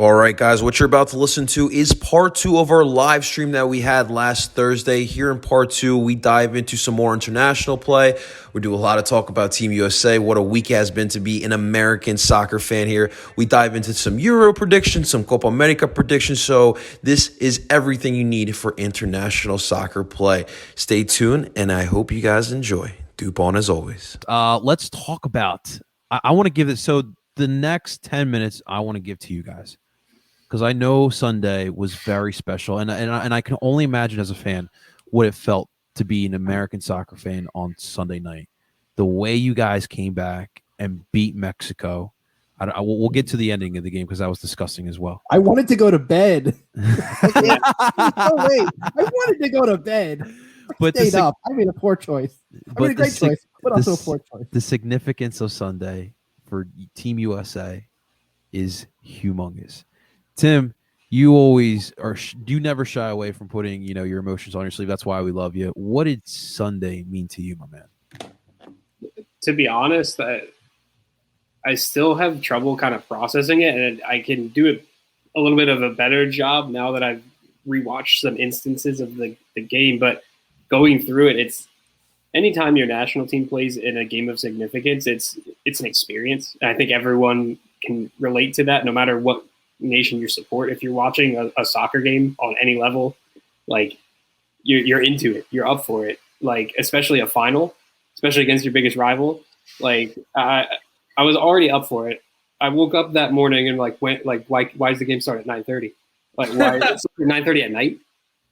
All right, guys, what you're about to listen to is part two of our live stream that we had last Thursday. Here in part two, we dive into some more international play. We do a lot of talk about Team USA, what a week has been to be an American soccer fan here. We dive into some Euro predictions, some Copa America predictions. So this is everything you need for international soccer play. Stay tuned, and I hope you guys enjoy. DOOP on as always. Let's talk about, I want to give it, so the next 10 minutes I want to give to you guys. Because I know Sunday was very special, and I can only imagine as a fan what it felt to be an American soccer fan on Sunday night. The way you guys came back and beat Mexico. We'll get to the ending of the game because that was disgusting as well. I wanted to go to bed. No, wait. I wanted to go to bed. But Stayed up. I made a poor choice. I made a great choice, but also a poor choice. The significance of Sunday for Team USA is humongous. Tim, you always are. You never shy away from putting, your emotions on your sleeve. That's why we love you. What did Sunday mean to you, my man? To be honest, I still have trouble kind of processing it, and I can do it a little bit of a better job now that I've rewatched some instances of the game. But going through it, it's anytime your national team plays in a game of significance, it's an experience. And I think everyone can relate to that, no matter what nation you support. If you're watching a soccer game on any level, like you're into it, you're up for it, like especially a final, especially against your biggest rival. Like I was already up for it. I woke up that morning and why is the game start at 9:30? Like why 9:30 at night?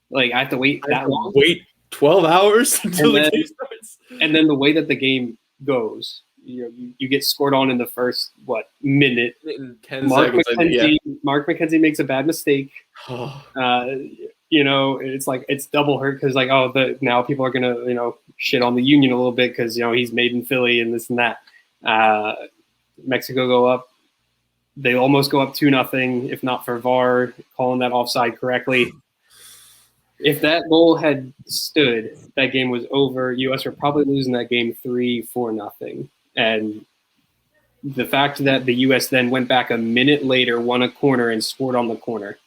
Like I have to wait that long? Wait 12 hours until the game starts. And then the way that the game goes, you get scored on in the first minute. 10 seconds. Mark McKenzie makes a bad mistake. It's like it's double hurt because now people are gonna shit on the Union a little bit because he's made in Philly and this and that. Mexico go up. They almost go up 2-0 if not for VAR calling that offside correctly. If that goal had stood, that game was over. US were probably losing that game 3-4-0. And the fact that the U.S. then went back a minute later, won a corner, and scored on the corner,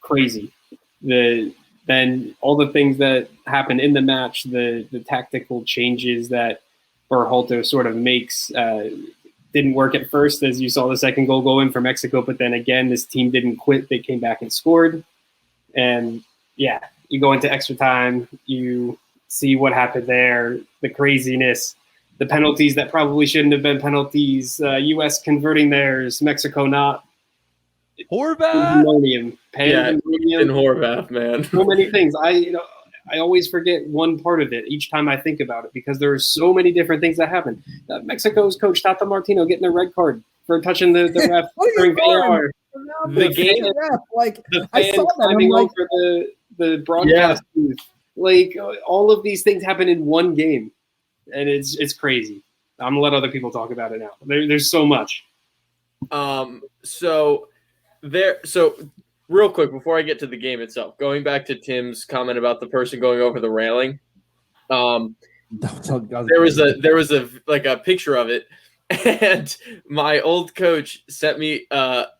crazy. Then all the things that happened in the match, the tactical changes that Berhalter sort of makes didn't work at first, as you saw the second goal go in for Mexico. But then again, this team didn't quit. They came back and scored. And, yeah, you go into extra time, you see what happened there, the craziness, the penalties that probably shouldn't have been penalties, U.S. converting theirs, Mexico not. Horvath? And Horvath, man. So many things. I always forget one part of it each time I think about it because there are so many different things that happen. Mexico's coach Tata Martino getting a red card for touching the ref during VAR. The game, I saw that. Climbing over the broadcast booth. All of these things happen in one game, and it's crazy. I'm gonna let other people talk about it now. There's so much. So real quick before I get to the game itself, going back to Tim's comment about the person going over the railing. There was a picture of it. And my old coach sent me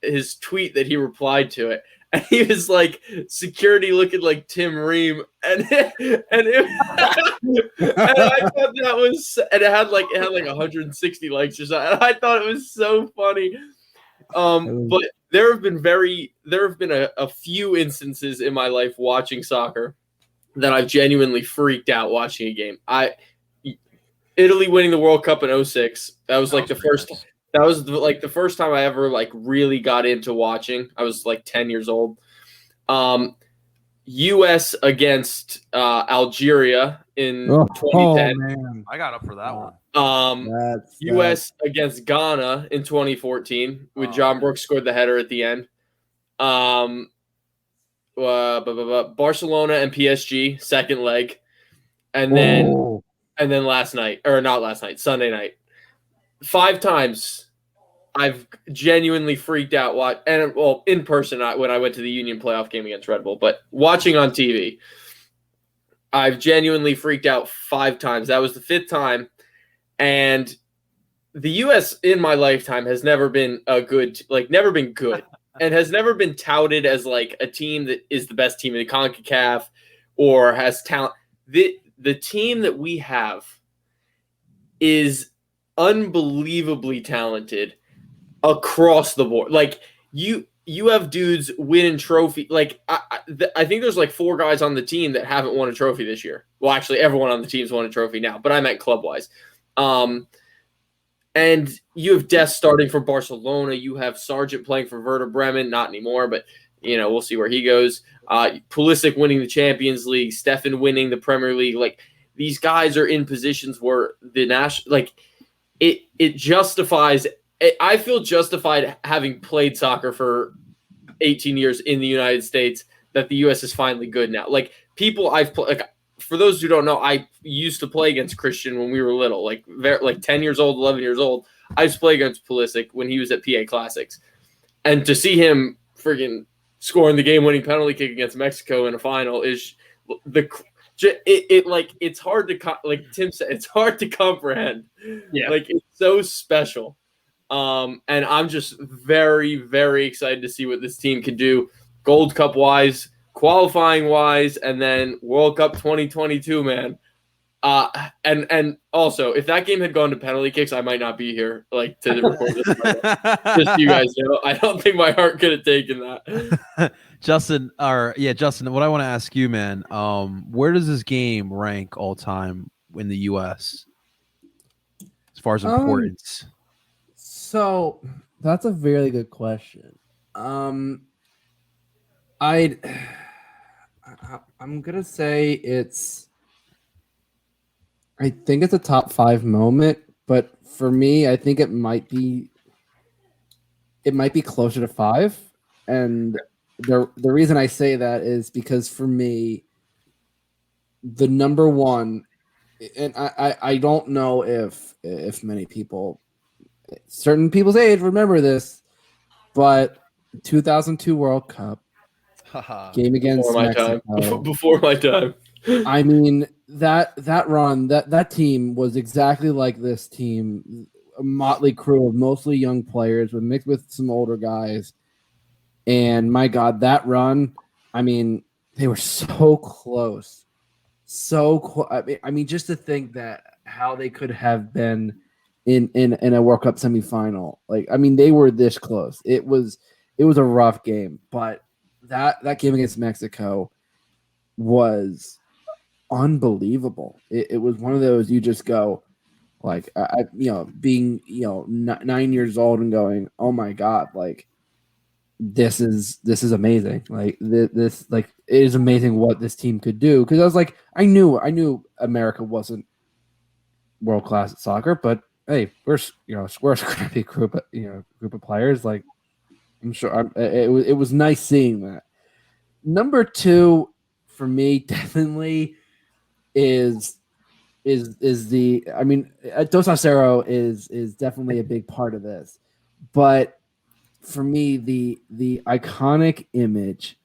his tweet that he replied to it. And he was like, security looking like Tim Ream. And I thought that was, and it had like 160 likes or something. And I thought it was so funny. But there have been a few instances in my life watching soccer that I've genuinely freaked out watching a game. Italy winning the World Cup in 2006. That was the first time I ever really got into watching. I was 10 years old. US against Algeria in 2010. Man. I got up for that one. US against Ghana in 2014 with John Brooks scored the header at the end. Barcelona and PSG second leg, and then Sunday night. 5 times I've genuinely freaked out. In person when I went to the Union playoff game against Red Bull, but watching on TV, I've genuinely freaked out 5 times. That was the 5th time, and the U.S. in my lifetime has never been never been good, and has never been touted as like a team that is the best team in the CONCACAF or has talent. The team that we have is unbelievably talented across the board. Like you have dudes winning trophy. Like I think there's like 4 guys on the team that haven't won a trophy this year. Well, actually, everyone on the team's won a trophy now, but I meant club wise. And you have Dest starting for Barcelona. You have Sargent playing for Werder Bremen, not anymore, but we'll see where he goes. Pulisic winning the Champions League, Stefan winning the Premier League. Like these guys are in positions where the national, it justifies. I feel justified having played soccer for 18 years in the United States that the U.S. is finally good now. Like people I've played. Like, for those who don't know, I used to play against Christian when we were little, like 10 years old, 11 years old. I used to play against Pulisic when he was at PA Classics. And to see him friggin' scoring the game-winning penalty kick against Mexico in a final is it's hard to like Tim said, it's hard to comprehend. Yeah. Like it's so special. And I'm just very, very excited to see what this team can do Gold Cup wise, qualifying wise, and then World Cup 2022, man. And also, if that game had gone to penalty kicks, I might not be here like to record this. Just so you guys know, I don't think my heart could have taken that. Justin, what I want to ask you, man, where does this game rank all time in the U.S. as far as importance? So that's a very good question. I'm gonna say I think it's a top 5 moment, but for me, I think it might be closer to 5. And the reason I say that is because for me, the number one, and I don't know if many people, certain people's age, remember this, but 2002 World Cup game against Mexico. Before my time. I mean, that run, that team was exactly like this team, a motley crew of mostly young players mixed with some older guys. And my God, that run, I mean, they were so close. I mean, just to think that how they could have been in a World Cup semifinal. Like, I mean, they were this close. It was a rough game, but that game against Mexico was unbelievable. It was one of those you just go like, being 9 years old and going, oh my God, like this is amazing. Like this like it is amazing what this team could do. Because I was like, I knew America wasn't world class at soccer, but hey, we're a scrappy group of players. Like I'm sure it was nice seeing that. Number 2 for me definitely is the, I mean, Dos Acero is definitely a big part of this, but for me the iconic image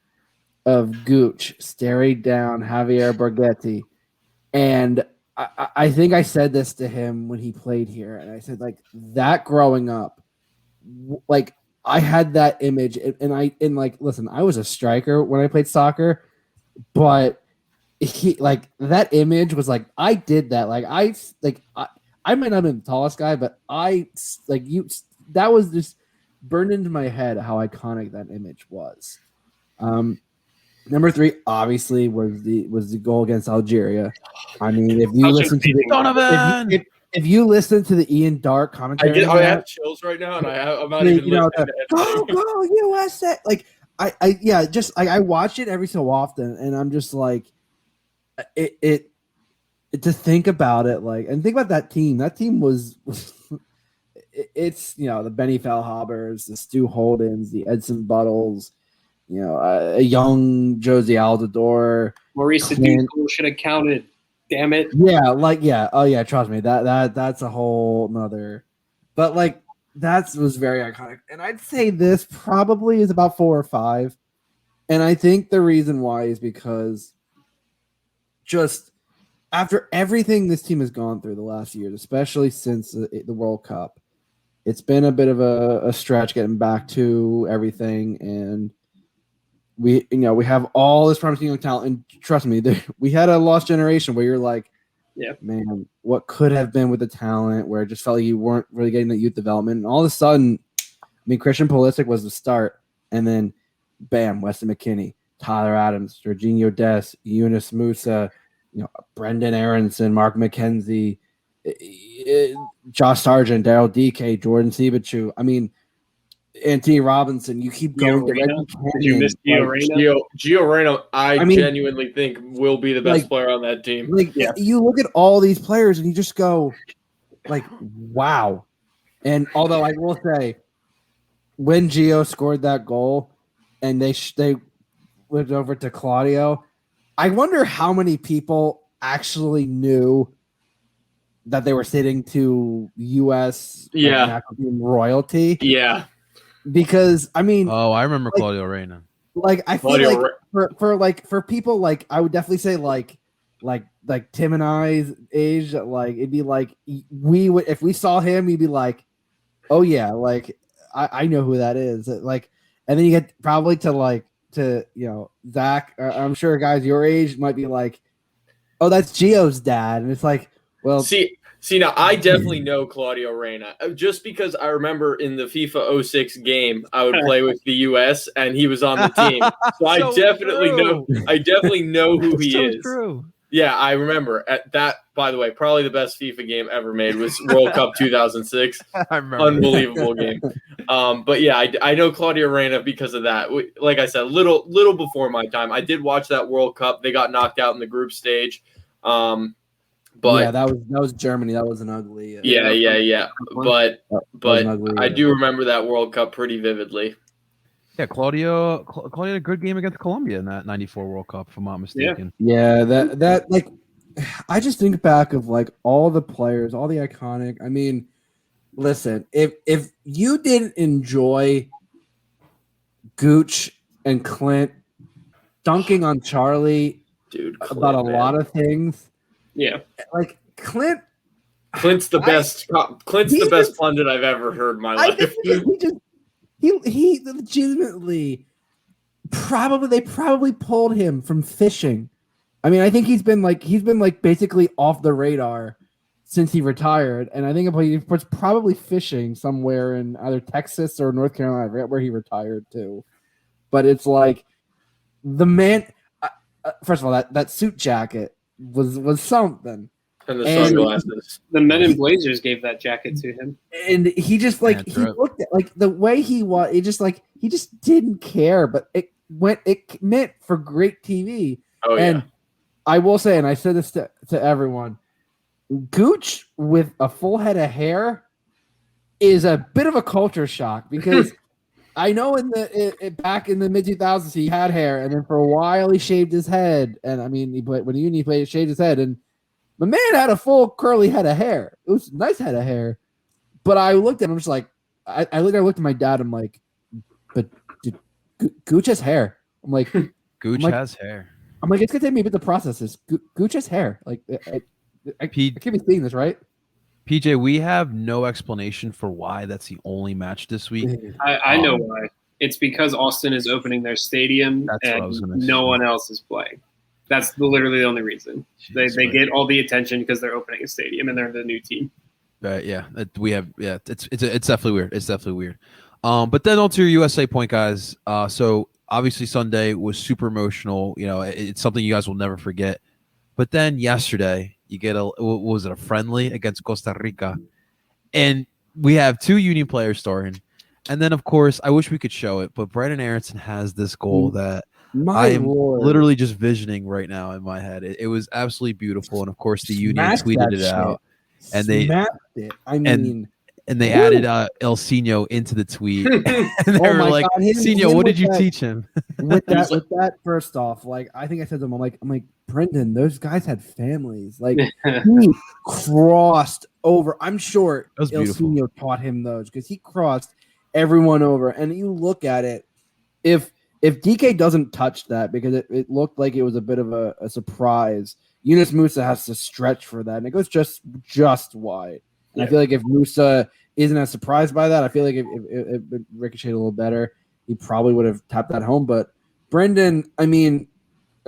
of Gooch staring down Javier Borghetti, and I think I said this to him when he played here, and I said like that growing up, like I had that image, and like listen, I was a striker when I played soccer, but he like that image was like I did that. Like I might not have been the tallest guy, but that was just burned into my head how iconic that image was. Number 3 obviously was the goal against Algeria. I mean, if you listen to the if you listen to the Ian Dark commentary, I have chills right now, and I'm not even listening to go USA. Like I watch it every so often, and I'm just like, it to think about it, like, and think about that team. That team was it's the Benny Feilhabers, the Stu Holdens, the Edson Buttles, a young Josie Altidore, Maurice Ducal should have counted. Damn it. Oh yeah, trust me. That's a whole nother. But like that was very iconic. And I'd say this probably is about 4 or 5. And I think the reason why is because just after everything this team has gone through the last years, especially since the World Cup, it's been a bit of a stretch getting back to everything, and we have all this promising young talent. And trust me, we had a lost generation where you're like, Yeah. man, what could have been with the talent? Where it just felt like you weren't really getting that youth development, and all of a sudden, I mean, Christian Pulisic was the start, and then, bam, Weston McKennie, Tyler Adams, Jorginho Dest, Yunus Musa, Brendan Aronson, Mark McKenzie, Josh Sargent, Daryl DK, Jordan Sebachu. I mean, Anthony Robinson. You keep going. Did you miss Gio Reyna? Gio Reyna, I genuinely think will be the best player on that team. You look at all these players and you just go, like, wow. And although I will say, when Gio scored that goal and they went over to Claudio, I wonder how many people actually knew that they were sitting to U.S. national team royalty. Yeah. Because I mean, I remember Claudio Reyna. Like I feel for people like I would definitely say like Tim and I's age, like it'd be like we would if we saw him, we'd be like, oh yeah, like I know who that is. Like, and then you get probably to Zach. I'm sure guys your age might be like, oh, that's Gio's dad, and it's like, well, See, now I definitely know Claudio Reyna just because I remember in the FIFA 06 game I would play with the US and he was on the team. So I definitely know who he is. True. Yeah, I remember that. By the way, probably the best FIFA game ever made was World Cup 2006. I remember. Unbelievable game. But yeah, I know Claudio Reyna because of that. Like I said, little before my time. I did watch that World Cup. They got knocked out in the group stage. But yeah, that was Germany. That was an ugly. Yeah. But I do remember that World Cup pretty vividly. Yeah, Claudio had a good game against Colombia in that '94 World Cup, if I'm not mistaken. Yeah, that like, I just think back of like all the players, all the iconic. I mean, listen, if you didn't enjoy Gooch and Clint dunking on Charlie, dude, about a lot of things. Yeah, like Clint's the best. Clint's the best pundit I've ever heard in my life. He legitimately they probably pulled him from fishing. I mean, I think he's been basically off the radar since he retired, and I think he was probably fishing somewhere in either Texas or North Carolina. I forget where he retired to, but it's like the man. First of all, that suit jacket was something. And the sunglasses. The Men in Blazers gave that jacket to him. And he just he looked at the way he was, he just didn't care, but it meant for great TV. Oh, and I will say, and I said this to everyone, Gooch with a full head of hair is a bit of a culture shock because I know back in the mid 2000s he had hair, and then for a while he shaved his head, and I mean he shaved his head, and the man had a full curly head of hair. It was a nice head of hair, but I looked at him just like I looked at my dad. I'm like, but Gooch has hair. I'm like, Gooch has hair. I'm like, it's gonna take me a bit to process this. Gooch has hair. Like I can't be seeing this right. PJ, we have no explanation for why that's the only match this week. I know why. It's because Austin is opening their stadium and no one else is playing. That's literally the only reason. They get all the attention because they're opening a stadium and they're the new team. It's definitely weird. It's definitely weird. But then on to your USA point, guys. So obviously Sunday was super emotional. It's something you guys will never forget. But then yesterday, you get a friendly against Costa Rica, and we have two Union players starting. And then, of course, I wish we could show it, but Brendan Aronson has this goal that I am literally just visioning right now in my head. It was absolutely beautiful, and of course, the Union tweeted it out, and they smacked it. I mean. And they added El Sino into the tweet. And they were like, Sino, what did you teach him? with that, first off, like I think I said to him, I'm like, Brendan, those guys had families. Like he crossed over. I'm sure El Sino taught him those because he crossed everyone over. And you look at it, if DK doesn't touch that because it looked like it was a bit of a surprise, Yunus Musa has to stretch for that, and it goes just wide. And I feel like if Musa isn't as surprised by that, I feel like if it ricocheted a little better, he probably would have tapped that home. But Brendan, I mean,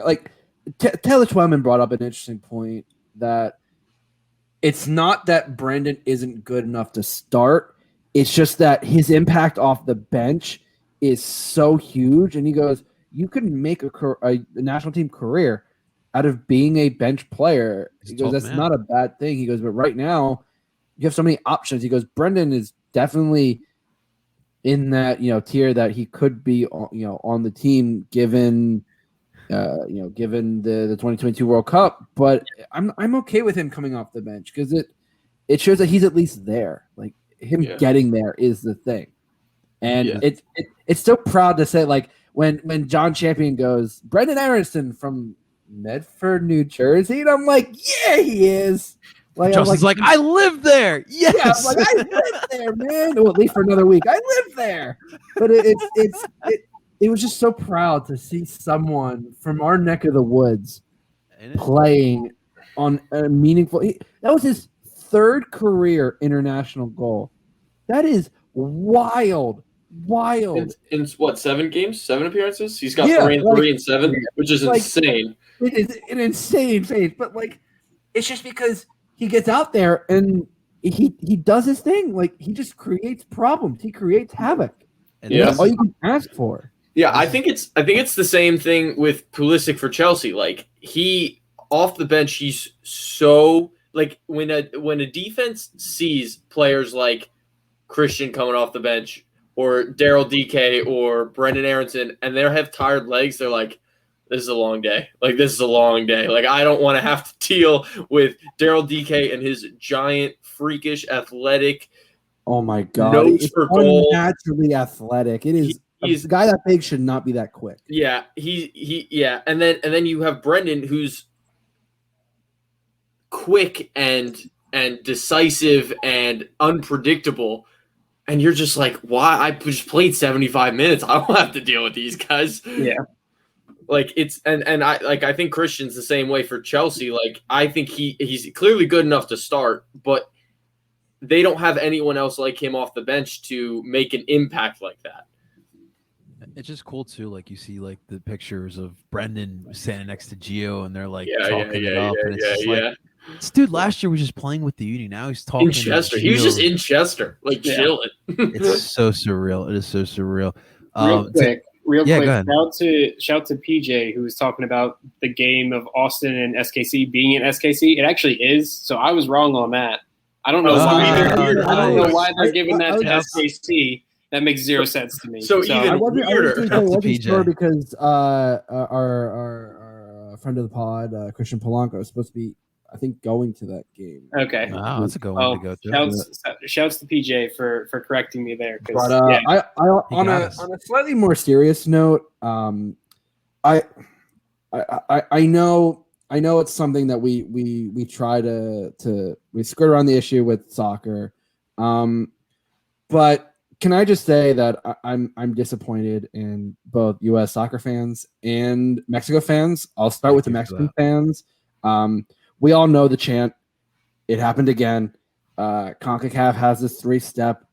like Taylor Twellman brought up an interesting point that it's not that Brendan isn't good enough to start. It's just that his impact off the bench is so huge. And he goes, you can make a national team career out of being a bench player. He goes, that's not a bad thing. He goes, but right now you have so many options. He goes, Brendan is definitely in that, tier that he could be, on the team given the 2022 World Cup. But I'm okay with him coming off the bench because it shows that he's at least there. Like him getting there is the thing. And it's so proud to say, like, when John Champion goes, Brendan Aronson from Medford, New Jersey, and I'm like, yeah, he is. Like, Justin's like, I live there. Yes, yeah, I'm like, I live there, man. Well, at least for another week, I live there. But it was just so proud to see someone from our neck of the woods playing on a meaningful. That was his third career international goal. That is wild. In what, 7 games, 7 appearances? He's got 3 and 7, which is insane. It is an insane pace, but like, it's just because he gets out there and he does his thing. Like, he just creates problems. He creates havoc. And that's all you can ask for. Yeah, I think it's the same thing with Pulisic for Chelsea. Like, he off the bench, he's so, like, when a defense sees players like Christian coming off the bench or Daryl DK or Brendan Aronson and they have tired legs, they're like, this is a long day. Like, this is a long day. Like, I don't want to have to deal with Daryl DK and his giant, freakish, athletic. Oh my God! Nose for goal. Naturally athletic. It is. He's a guy that big should not be that quick. Yeah, yeah, and then you have Brendan, who's quick and decisive and unpredictable, and you're just like, why? I just played 75 minutes. I don't have to deal with these guys. Yeah. Like, it's and I think Christian's the same way for Chelsea. Like, I think he's clearly good enough to start, but they don't have anyone else like him off the bench to make an impact like that. It's just cool too. Like, you see like the pictures of Brendan standing next to Gio, and they're like talking it up. And it's just like, this dude last year was just playing with the uni. Now he's talking in Chester. He was just in Chester, like chilling. It's so surreal. It is so surreal. Real quick, shout to PJ, who was talking about the game of Austin and SKC being in SKC. It actually is. So I was wrong on that. I don't know why they're giving that to SKC. That makes zero sense to me. So even I wasn't sure because our friend of the pod, Christian Polanco, is supposed to be, I think, going to that game. Okay. Wow, that's a good one to go to. Shouts to PJ for correcting me there. But on a slightly more serious note, I know it's something that we try to skirt around the issue with soccer, but can I just say that I'm disappointed in both U.S. soccer fans and Mexico fans. I'll start with the Mexican fans. We all know the chant. It happened again. CONCACAF has this 3-step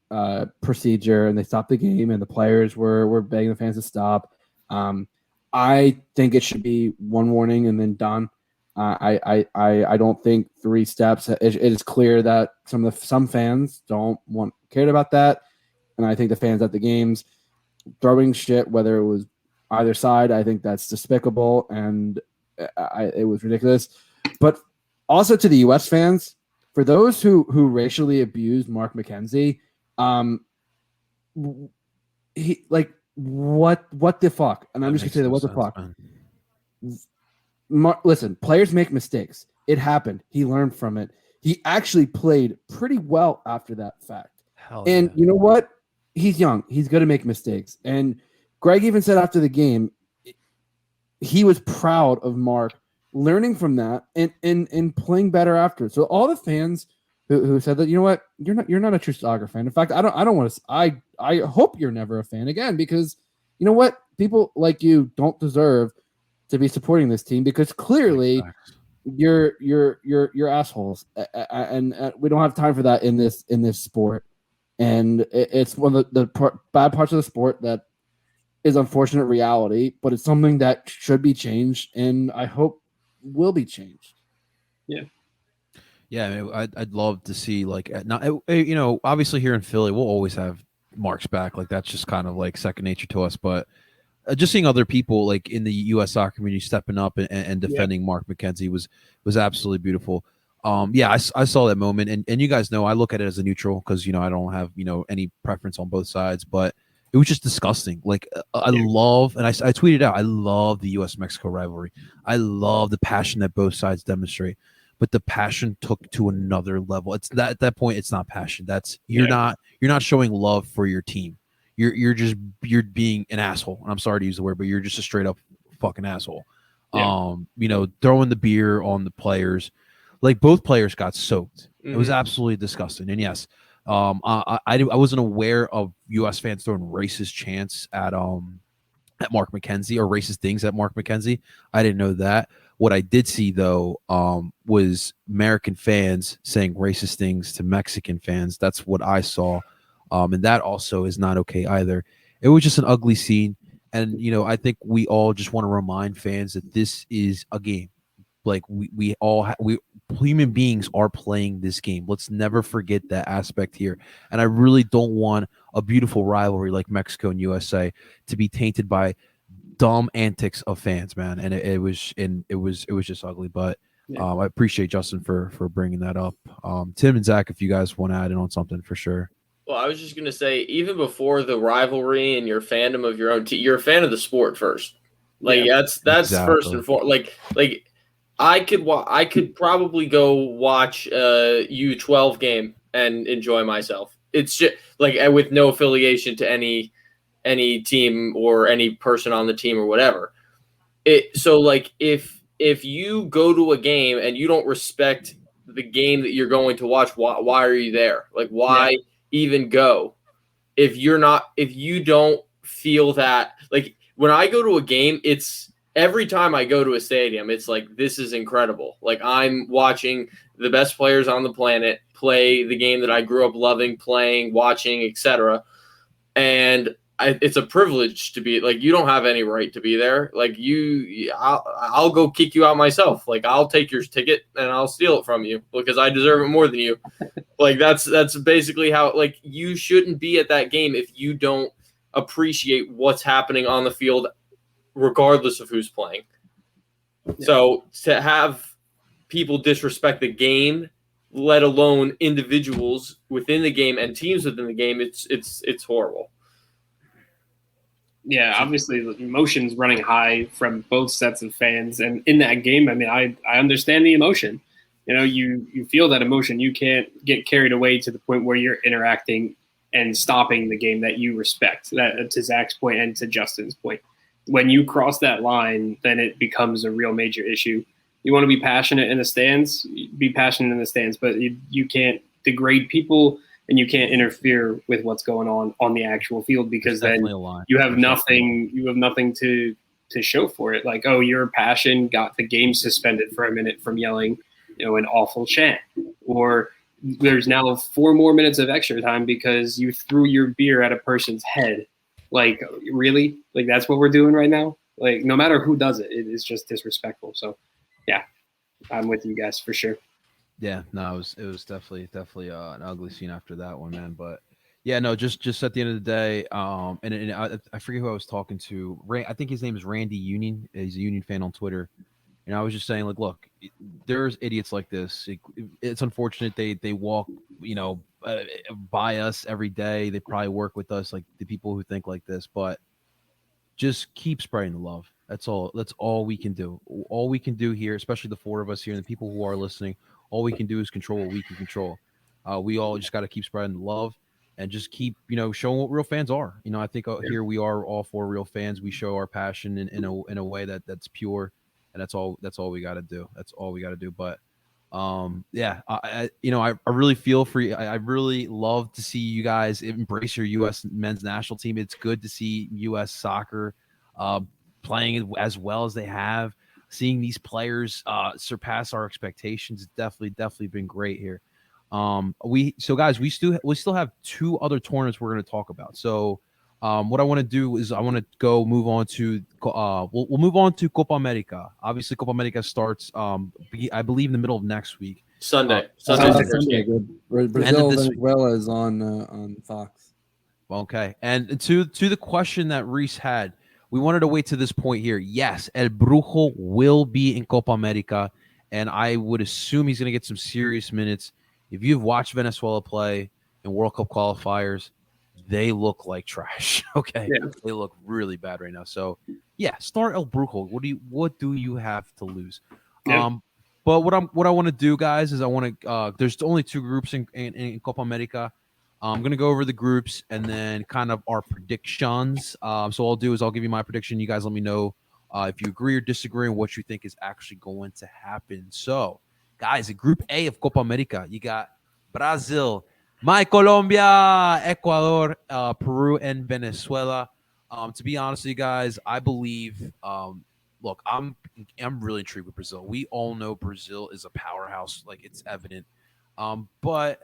procedure, and they stopped the game, and the players were begging the fans to stop. I think it should be one warning and then done. I don't think 3 steps. It is clear that some fans cared about that. And I think the fans at the games throwing shit, whether it was either side, I think that's despicable and it was ridiculous. But also to the U.S. fans, for those who racially abused Mark McKenzie, he like what the fuck? And I'm just gonna say that what the fuck. Listen, players make mistakes. It happened. He learned from it. He actually played pretty well after that fact. You know what? He's young. He's going to make mistakes. And Greg even said after the game, he was proud of Mark learning from that and playing better after. So all the fans who said that, you know what, you're not a true soccer fan. In fact, I don't want to. I hope you're never a fan again, because you know what, people like you don't deserve to be supporting this team, because clearly you're assholes, and we don't have time for that in this sport. And it's one of the bad parts of the sport that is unfortunate reality, but it's something that should be changed, and I hope will be changed. Yeah, I mean, I'd love to see like not you know, obviously here in Philly we'll always have Mark's back, like that's just kind of like second nature to us, but just seeing other people like in the U.S. soccer community stepping up and defending Mark McKenzie was absolutely beautiful. Yeah, I saw that moment, and you guys know I look at it as a neutral because you know I don't have any preference on both sides, but it was just disgusting. Like I love, and I tweeted out, I love the U.S. Mexico rivalry. I love the passion that both sides demonstrate, but the passion took to another level. It's that at that point, it's not passion. That's you're not showing love for your team. You're being an asshole. And I'm sorry to use the word, but you're just a straight up fucking asshole. Yeah. Throwing the beer on the players, like both players got soaked. Mm-hmm. It was absolutely disgusting. And yes, I wasn't aware of U.S. fans throwing racist chants at Mark McKenzie or racist things at Mark McKenzie. I didn't know that. What I did see though was American fans saying racist things to Mexican fans. That's what I saw. And that also is not okay either. It was just an ugly scene. And, I think we all just want to remind fans that this is a game. Like we human beings are playing this game. Let's never forget that aspect here. And I really don't want a beautiful rivalry like Mexico and USA to be tainted by dumb antics of fans, man. And it was just ugly. But I appreciate Justin for bringing that up. Tim and Zach, if you guys want to add in on something, for sure. Well, I was just going to say, even before the rivalry and your fandom of your own team, you're a fan of the sport first. Like that's exactly. first and foremost. Like I could probably go watch a U12 game and enjoy myself. It's just like with no affiliation to any team or any person on the team or whatever. So like if you go to a game and you don't respect the game that you're going to watch, why are you there? Like why even go if you don't feel that? Like when I go to a game, it's every time I go to a stadium, it's like, this is incredible. Like I'm watching the best players on the planet play the game that I grew up loving, playing, watching, etc. And it's a privilege to be like, you don't have any right to be there. Like I'll go kick you out myself. Like I'll take your ticket and I'll steal it from you because I deserve it more than you. Like that's basically how, like, you shouldn't be at that game if you don't appreciate what's happening on the field, regardless of who's playing. So to have people disrespect the game, let alone individuals within the game and teams within the game, it's horrible. Yeah, obviously the emotions running high from both sets of fans, and in that game, I mean, I understand the emotion. You feel that emotion. You can't get carried away to the point where you're interacting and stopping the game that you respect. That, to Zach's point and to Justin's point, when you cross that line, then it becomes a real major issue. You want to be passionate in the stands, be passionate in the stands, but you can't degrade people. And you can't interfere with what's going on the actual field, because then you have nothing. You have nothing to show for it. Like, oh, your passion got the game suspended for a minute from yelling, an awful chant, or there's now 4 more minutes of extra time because you threw your beer at a person's head. Like, really? Like that's what we're doing right now? Like, no matter who does it, it is just disrespectful. So, yeah, I'm with you guys for sure. Yeah, no, it was definitely an ugly scene after that one, man. But yeah, no, just at the end of the day, and I forget who I was talking to. I think his name is Randy Union. He's a Union fan on Twitter, and I was just saying, like, look, there's idiots like this. It's unfortunate they walk, by us every day. They probably work with us, like the people who think like this, but just keep spreading the love. That's all. That's all we can do. All we can do here, especially the 4 of us here and the people who are listening. All we can do is control what we can control. We all just got to keep spreading the love and just keep, showing what real fans are. I think here we are all 4 real fans. We show our passion in a way that's pure, and that's all we got to do. That's all we got to do. But yeah, I really feel for you. I really love to see you guys embrace your U.S. men's national team. It's good to see U.S. soccer playing as well as they have. seeing these players surpass our expectations. Definitely been great here. Guys, we still have 2 other tournaments we're going to talk about. So what I want to do is I want to move on to we'll move on to Copa America. Obviously, Copa America starts I believe in the middle of next week. Sunday. Sunday. Brazil, Venezuela is on Fox. Okay, and to the question that Reese had, we wanted to wait to this point here. Yes, El Brujo will be in Copa America, and I would assume he's going to get some serious minutes. If you've watched Venezuela play in World Cup qualifiers, they look like trash. Okay, They look really bad right now. So, yeah, start El Brujo. What do you have to lose? Yeah. But what I want to do, guys, is I want to. There's only 2 groups in Copa America. I'm going to go over the groups and then kind of our predictions. So what I'll do is I'll give you my prediction. You guys let me know if you agree or disagree on what you think is actually going to happen. So, guys, in Group A of Copa America, you got Brazil, my Colombia, Ecuador, Peru, and Venezuela. To be honest with you guys, I believe look, I'm really intrigued with Brazil. We all know Brazil is a powerhouse, like it's evident. But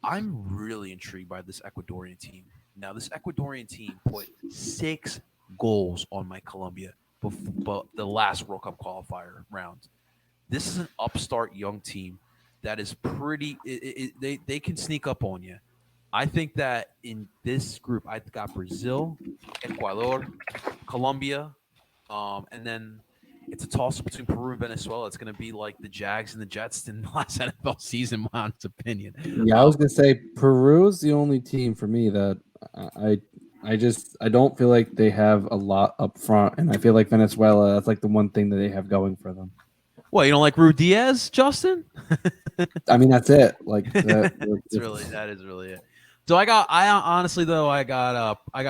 I'm really intrigued by this Ecuadorian team. Now, this Ecuadorian team put 6 goals on my Colombia before the last World Cup qualifier round. This is an upstart young team that is pretty. They can sneak up on you. I think that in this group, I've got Brazil, Ecuador, Colombia, and then it's a toss-up between Peru and Venezuela. It's going to be like the Jags and the Jets in the last NFL season, in my honest opinion. Yeah, I was going to say Peru's the only team for me that I don't feel like they have a lot up front, and I feel like Venezuela, that's like the one thing that they have going for them. Well, you don't like Ruiz Diaz, Justin? I mean, that's it. Like that is really it. So I got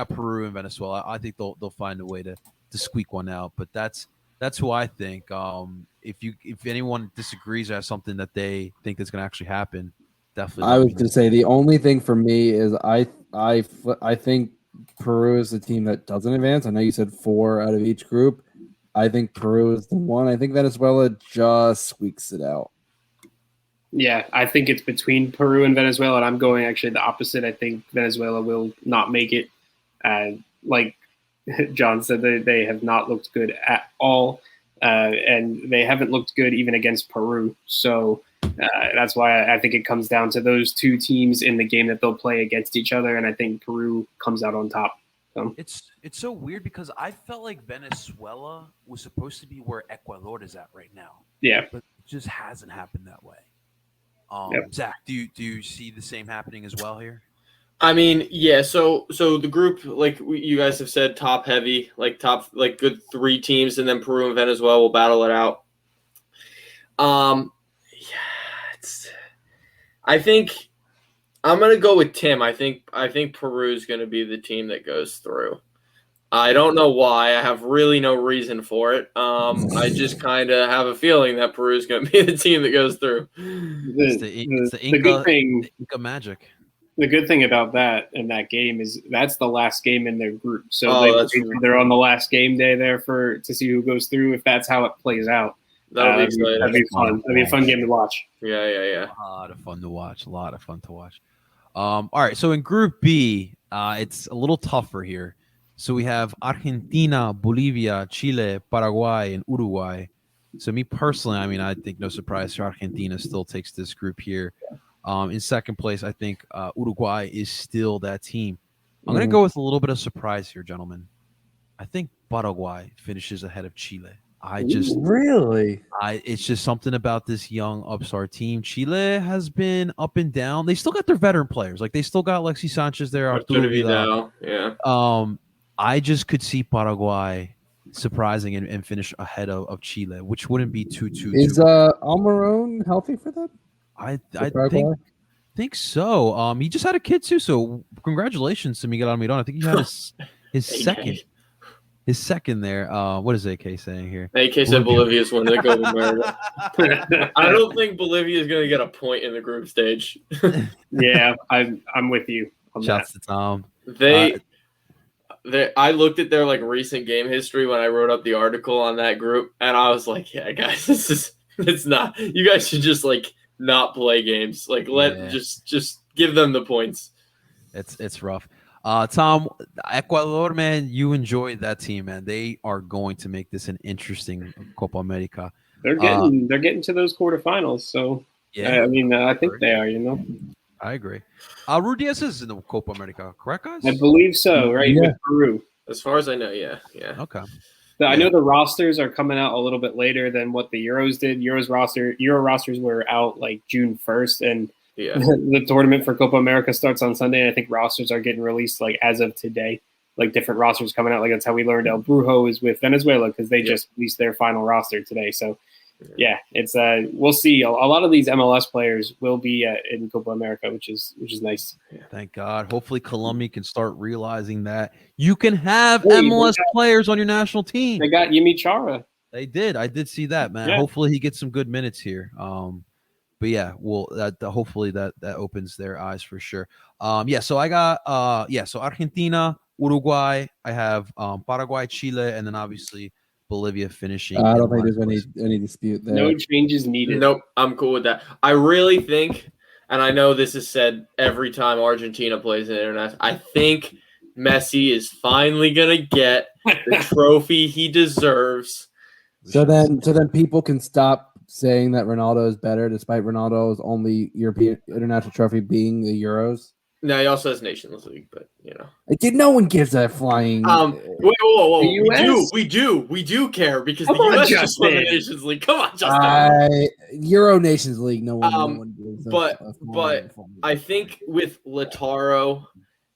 Peru and Venezuela. I think they'll find a way to squeak one out, but that's who I think. If anyone disagrees or has something that they think is going to actually happen, definitely. I was going to say the only thing for me is I think Peru is the team that doesn't advance. I know you said 4 out of each group. I think Peru is the one. I think Venezuela just squeaks it out. Yeah, I think it's between Peru and Venezuela, and I'm going actually the opposite. I think Venezuela will not make it. Like John said, they have not looked good at all, and they haven't looked good even against Peru. So that's why I think it comes down to those 2 teams in the game that they'll play against each other, and I think Peru comes out on top. So. It's so weird because I felt like Venezuela was supposed to be where Ecuador is at right now. Yeah, but it just hasn't happened that way. Yep. Zach, do you see the same happening as well here? I mean, yeah. So the group, like you guys have said, top heavy, like good 3 teams, and then Peru and Venezuela will battle it out. I think I'm gonna go with Tim. I think Peru is gonna be the team that goes through. I don't know why. I have really no reason for it. I just kind of have a feeling that Peru is going to be the team that goes through. It's the Inca magic. The good thing about that in that game is that's the last game in their group. So they're on the last game day there to see who goes through. If that's how it plays out, that'd be fun. That'd be a fun game to watch. Yeah. A lot of fun to watch. All right. So in Group B, it's a little tougher here. So we have Argentina, Bolivia, Chile, Paraguay, and Uruguay. So me personally, I mean, I think no surprise, Argentina still takes this group here. In second place, I think Uruguay is still that team. I'm going to go with a little bit of surprise here, gentlemen. I think Paraguay finishes ahead of Chile. It's just something about this young upstart team. Chile has been up and down. They still got their veteran players. Like they still got Alexis Sanchez there. Arturo Vidal. Yeah. I just could see Paraguay surprising and finish ahead of Chile, which wouldn't be too. Is Almiron healthy for that? I think so. He just had a kid too, so congratulations to Miguel Almiron. I think he had his second. His second there. What is AK saying here? AK said Bolivia's one that Copa America. I don't think Bolivia is going to get a point in the group stage. Yeah, I'm with you on Shouts to Tom. I looked at their like recent game history when I wrote up the article on that group, and I was like, yeah, guys, it's not. You guys should just like not play games. Like just give them the points. It's rough. Tom, Ecuador, man, you enjoyed that team, man. They are going to make this an interesting Copa America. They're getting to those quarterfinals, so yeah, I think they are. You know, I agree. Rudias is in the Copa America, correct, guys? I believe so. Right, with Peru. As far as I know, yeah. Okay. I know the rosters are coming out a little bit later than what the Euros did. Euro rosters were out like June 1st, and the tournament for Copa America starts on Sunday. And I think rosters are getting released like as of today, like different rosters coming out. Like that's how we learned El Brujo is with Venezuela because they just released their final roster today. So it's we'll see. A lot of these MLS players will be in Copa America, which is nice. Thank God. Hopefully Colombia can start realizing that you can have MLS players on your national team. They got Yimi Chara. They did. I did see that, man. Yeah. Hopefully he gets some good minutes here. But yeah, hopefully that opens their eyes for sure. So I got so Argentina, Uruguay. I have Paraguay, Chile, and then obviously Bolivia finishing. I don't think there's any dispute there. No changes needed. Nope, I'm cool with that. I really think, and I know this is said every time Argentina plays an international, I think Messi is finally gonna get the trophy he deserves. So then people can stop saying that Ronaldo is better, despite Ronaldo's only European international trophy being the Euros. No, he also has Nations League, but no one gives a flying. Whoa! US? We do care because the US just won the Nations League. Come on, Justin. Euro Nations League, no one gives. But I think with Lautaro,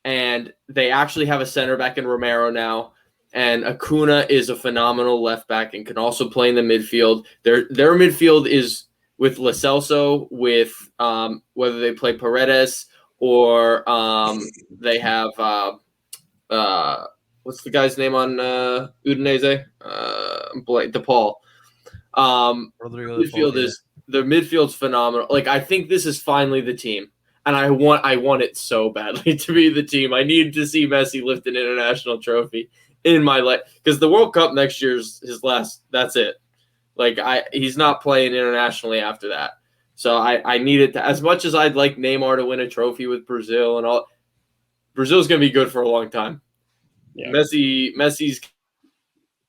and they actually have a center back in Romero now. And Acuna is a phenomenal left back and can also play in the midfield. Their midfield is with Lo Celso, with whether they play Paredes or they have what's the guy's name on Udinese? DePaul. The midfield's phenomenal. Like I think this is finally the team. And I want it so badly to be the team. I need to see Messi lift an international trophy in my life, because the World Cup next year is his last. That's it. Like he's not playing internationally after that. So I need it to, as much as I'd like Neymar to win a trophy with Brazil and all. Brazil's gonna be good for a long time. Yeah. Messi's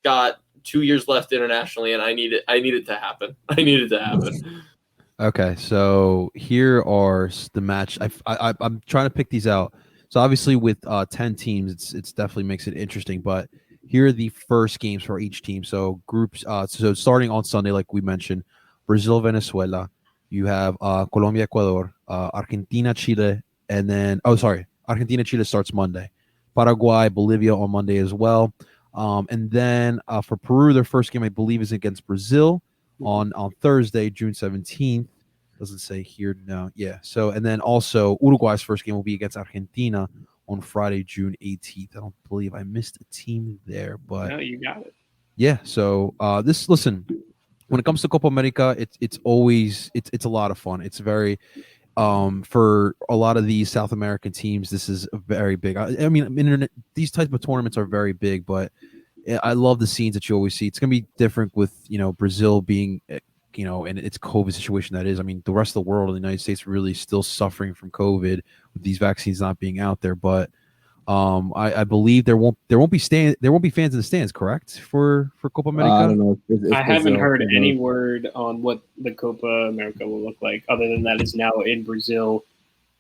got 2 years left internationally, and I need it to happen. I need it to happen. Okay, so here are the match. I'm trying to pick these out. So obviously with 10 teams, it's definitely makes it interesting. But here are the first games for each team. So groups. So starting on Sunday, like we mentioned, Brazil, Venezuela. You have Colombia, Ecuador, Argentina, Chile, and then Argentina, Chile starts Monday. Paraguay, Bolivia on Monday as well. And then for Peru, their first game I believe is against Brazil on Thursday, June 17th. Doesn't say here now. Yeah. So, and then also Uruguay's first game will be against Argentina on Friday, June 18th. I don't believe I missed a team there, but no, you got it. Yeah. So listen, when it comes to Copa America, it's always a lot of fun. It's very for a lot of these South American teams, this is very big. I mean, these types of tournaments are very big, but I love the scenes that you always see. It's going to be different with, Brazil being, and its COVID situation that is. I mean, the rest of the world, the United States, really still suffering from COVID with these vaccines not being out there. But I believe there won't be fans in the stands, correct? For Copa America. I don't know. I haven't heard any word on what the Copa America will look like, other than that it's now in Brazil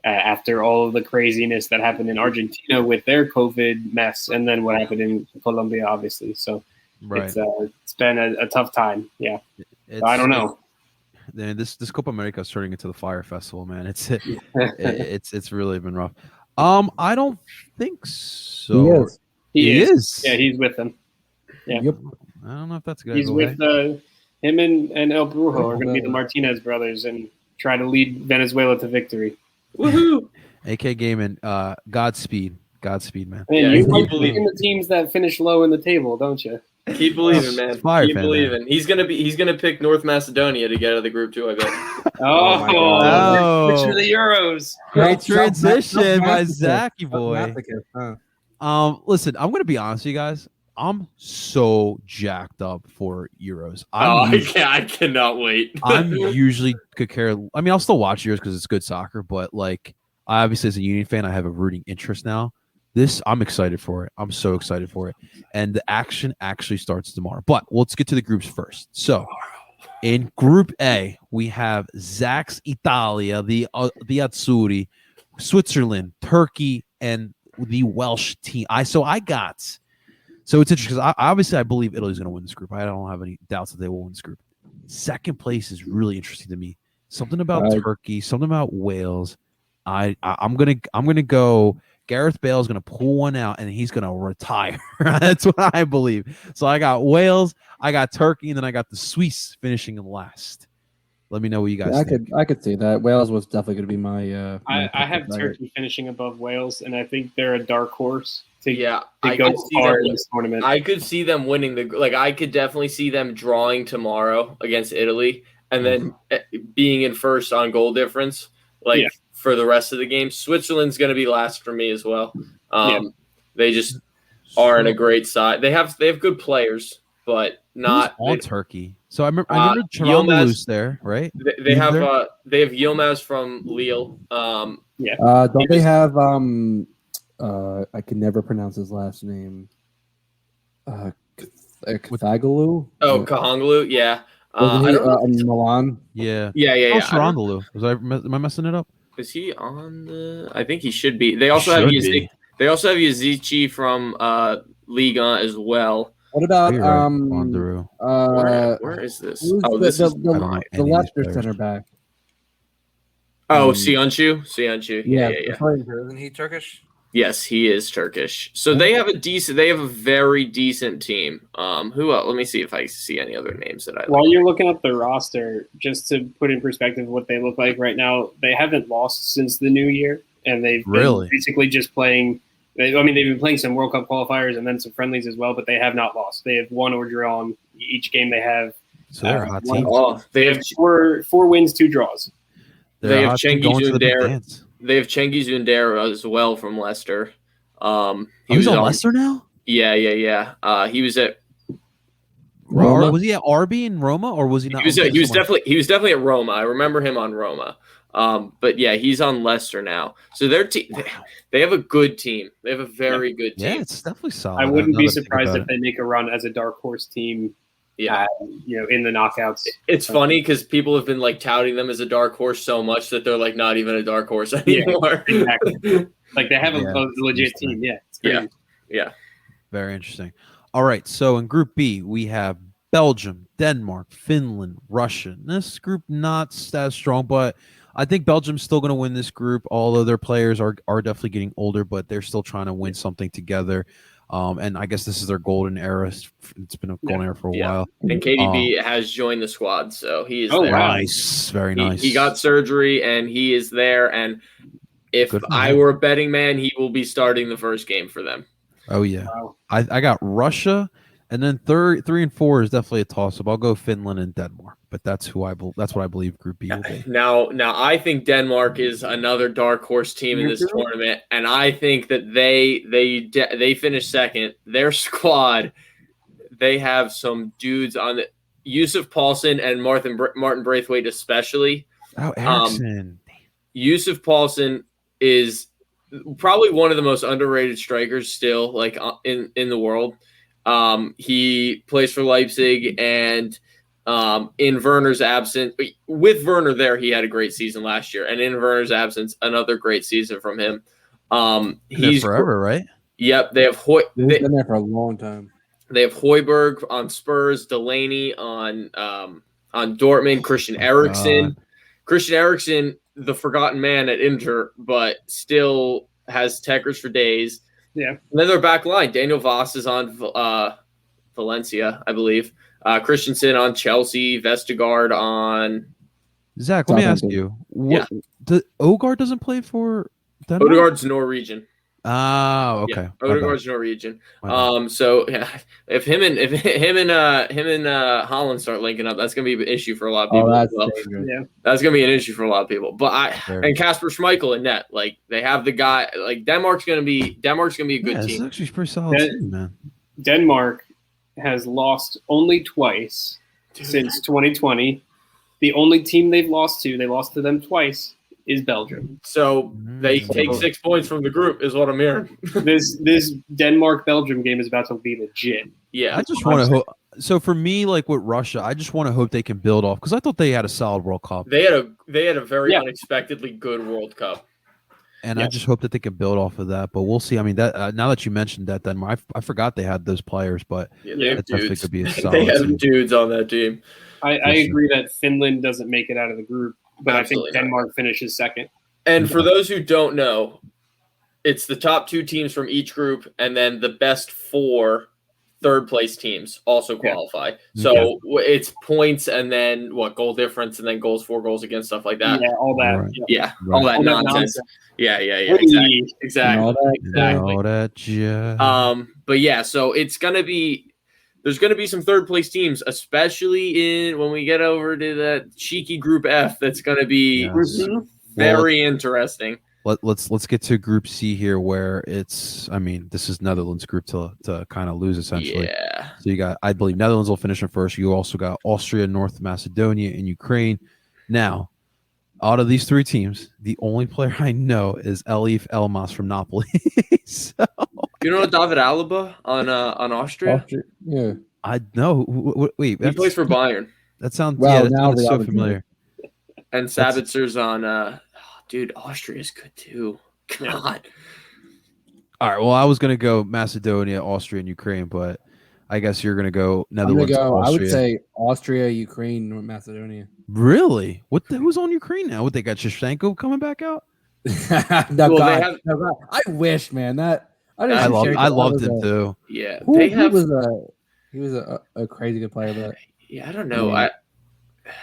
after all of the craziness that happened in Argentina with their COVID mess, and then what happened in Colombia, obviously. So it's been a tough time. Yeah. I don't know. This Copa America is turning into the Fire Festival, man. It's really been rough. I don't think so. He is. Yeah, he's with them. Yeah. Yep. I don't know if that's good. He's with him and El Brujo are going to be the Martinez brothers and try to lead Venezuela to victory. Woohoo! AK Gaming, Godspeed, man. Man, you believe in the teams that finish low in the table, don't you? Keep believing, man. Keep believing. Man. He's gonna pick North Macedonia to get out of the group too, I bet. Which are the Euros. Great transition by Zachy boy. Listen, I'm gonna be honest with you guys. I'm so jacked up for Euros. I cannot wait. I'm usually could care. I mean, I'll still watch Euros because it's good soccer, but like, I obviously as a Union fan, I have a rooting interest now. I'm excited for it. I'm so excited for it, and the action actually starts tomorrow. But let's get to the groups first. So, in Group A, we have Zach's Italia, the Azzurri, Switzerland, Turkey, and the Welsh team. So it's interesting because obviously I believe Italy's going to win this group. I don't have any doubts that they will win this group. Second place is really interesting to me. Something about Turkey, something about Wales. I'm gonna go. Gareth Bale's gonna pull one out and he's gonna retire. That's what I believe. So I got Wales, I got Turkey, and then I got the Swiss finishing in last. Let me know what you guys think. I could see that. Wales was definitely going to be my. I have Turkey finishing above Wales, and I think they're a dark horse to go see far them in this tournament. I could see them winning I could definitely see them drawing tomorrow against Italy, and then being in first on goal difference. For the rest of the game, Switzerland's going to be last for me as well. They just are in a great side. They have good players, but not on Turkey. So I remember Yilmaz there, right? They have Yilmaz from Lille. Don't they have I can never pronounce his last name. Kathagalu? Oh, Kahanglu, yeah. In Milan? Yeah. Am I messing it up? Is he on the? I think he should be. They also have Yazici from Liga as well. What about where is this? The Leicester center back. Oh, Sionchu. Yeah. Isn't he Turkish? Yes, he is Turkish. So they have a very decent team. Who else? Let me see if I see any other names that I like. While you're looking up the roster, just to put in perspective what they look like right now, they haven't lost since the new year, and they've been basically just playing. They've been playing some World Cup qualifiers and then some friendlies as well, but they have not lost. They have won or drawn each game they have. So they're a hot team. They have four wins, 2 draws. They have Cengiz Ünder. They have Cengiz Ünder as well from Leicester. He's on Leicester now? Yeah. He was at Roma. Was he at RB in Roma, or was he not? He was definitely at Roma. I remember him on Roma. But yeah, he's on Leicester now. So their team, they have a good team. They have a very good team. Yeah, it's definitely solid. I wouldn't be surprised if they make a run as a dark horse team. Yeah, in the knockouts. It's funny because people have been touting them as a dark horse so much that they're not even a dark horse anymore. Yeah, exactly. They have a legit team. Yeah, it's crazy. Yeah. Very interesting. All right, so in Group B we have Belgium, Denmark, Finland, Russia. This group not as strong, but I think Belgium's still going to win this group. Although their players are definitely getting older, but they're still trying to win something together. And I guess this is their golden era. It's been a golden era for a while. And KDB has joined the squad, so he is there. Nice. Very nice. He got surgery, and he is there. And if I were a betting man, he will be starting the first game for them. Oh, yeah. Wow. I got Russia, and then 3 and 4 is definitely a toss-up. I'll go Finland and Denmark, but that's what I believe Group B will be. Now I think Denmark is another dark horse team in this tournament, and I think that they finished second. Their squad, they have some dudes on it. Yusuf Paulsen and Martin Braithwaite especially. Oh, Eriksson. Yusuf Paulsen is probably one of the most underrated strikers still, in the world. He plays for Leipzig, and in Werner's absence, with Werner there, he had a great season last year, and in Werner's absence, another great season from him. He's forever, right? Yep, they have He's been there for a long time. They have Højbjerg on Spurs, Delaney on Dortmund, Christian Eriksen. Christian Eriksen, the forgotten man at Inter, but still has techers for days. Yeah. And then their back line, Daniel Voss is on Valencia, I believe. Christensen on Chelsea, Vestergaard on Zach. Let me ask you: Ogard doesn't play for Denmark? Odegaard's Norwegian. Oh, okay. Yeah, My bad. Odegaard's Norwegian. My bad. So yeah, if him and Holland start linking up, that's gonna be an issue for a lot of people. Oh, as that's well. dangerous. Yeah. That's gonna be an issue for a lot of people. But Very. and Kasper Schmeichel in net, like they have the guy. Like Denmark's gonna be a good Yeah, it's team. actually a pretty solid team, man. Denmark has lost only twice since 2020. The only team they lost to them twice, is Belgium. So they take 6 points from the group, is what I'm hearing. This Denmark-Belgium game is about to be legit. Yeah, I just want to hope. So for me, like with Russia, I just want to hope they can build off because I thought they had a solid World Cup, they had a very unexpectedly good World Cup. and I just hope that they can build off of that. But we'll see. I mean, that now that you mentioned that, Denmark, I forgot they had those players, but Yeah, they have that definitely dudes. could be a They solid have team. dudes on that team. I agree that Finland doesn't make it out of the group, but Absolutely I think Denmark finishes second. And for those who don't know, it's the top 2 teams from each group, and then the best 4 third-place teams also qualify. So it's points, and then goal difference, and then goals, 4 goals against, stuff like that. Yeah, all that. Right. Yeah, Right. all that All that nonsense. nonsense. Yeah, Hey. exactly. All that. Know that, yeah. But yeah, so it's gonna be. There's going to be some third-place teams, especially when we get over to that cheeky Group F. That's going to be Yes. very interesting. Let's get to Group C here, where it's. I mean, this is Netherlands' group to kind of lose essentially. Yeah. So you got, I believe, Netherlands will finish in first. You also got Austria, North Macedonia, and Ukraine. Now, out of these 3 teams, the only player I know is Elif Elmas from Napoli. So You know David Alaba on Austria? Yeah. I know. Wait, He plays for Bayern. that sounds. Well, Yeah, that now sounds the so other familiar. And Sabitzer's on dude, Austria's good too. God. All right. Well, I was gonna go Macedonia, Austria, and Ukraine, but I guess you're gonna go I'm gonna Netherlands. go. I would Austria. say Austria, Ukraine, North Macedonia. Really? Who's on Ukraine now? What, they got Shevchenko coming back out? No, Well, God, they have- no, God. I wish, man. That I didn't. I think loved- Shevchenko I loved was him a- too. Yeah. Who, They he have was a crazy good player, but yeah, I don't know. Yeah.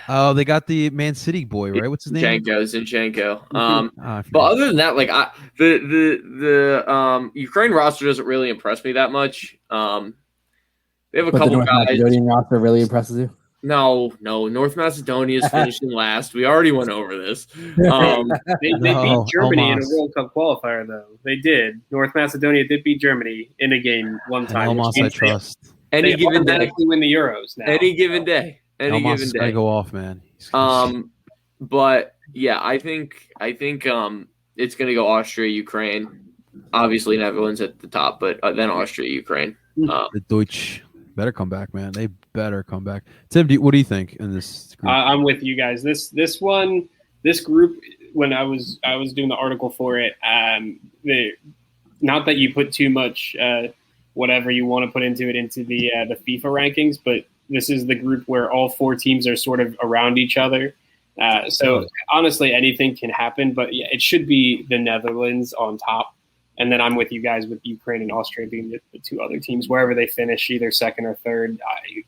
Oh, they got the Man City boy, right? What's his name? Zinchenko. I But forget. other than that, like the Ukraine roster doesn't really impress me that much. They have a the couple North guys. Macedonian roster really impresses you. No, North Macedonia is finishing last. We already went over this. They No, beat Germany in a Elmas. World Cup qualifier, though. They did. North Macedonia did beat Germany in a game one And time. Elmas, which I means trust. Any they given day. automatically win the Euros now. Any given day. Any Elmas given is gonna day. go off, man. But yeah, I think it's gonna go Austria, Ukraine, obviously Netherlands at the top, but then Austria, Ukraine. The Deutsch better come back, man. They better come back. Tim, what do you think in this group? I'm with you guys. This group. When I was doing the article for it, not that you put too much whatever you want to put into it into the FIFA rankings, but this is the group where all 4 teams are sort of around each other. So honestly, anything can happen, but yeah, it should be the Netherlands on top. And then I'm with you guys with Ukraine and Austria being the 2 other teams. Wherever they finish, either second or third,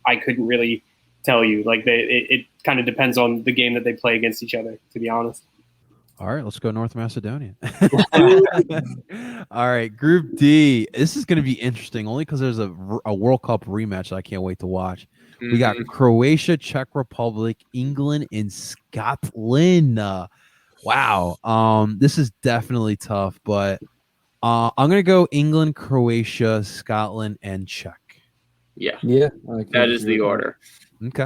I couldn't really tell you. Like it kind of depends on the game that they play against each other, to be honest. All right, let's go North Macedonia. All right, Group D. This is going to be interesting only because there's a World Cup rematch that I can't wait to watch. We got Croatia, Czech Republic, England, and Scotland. Wow. This is definitely tough, but I'm going to go England, Croatia, Scotland, and Czech. Yeah. Yeah, That is the order. Okay.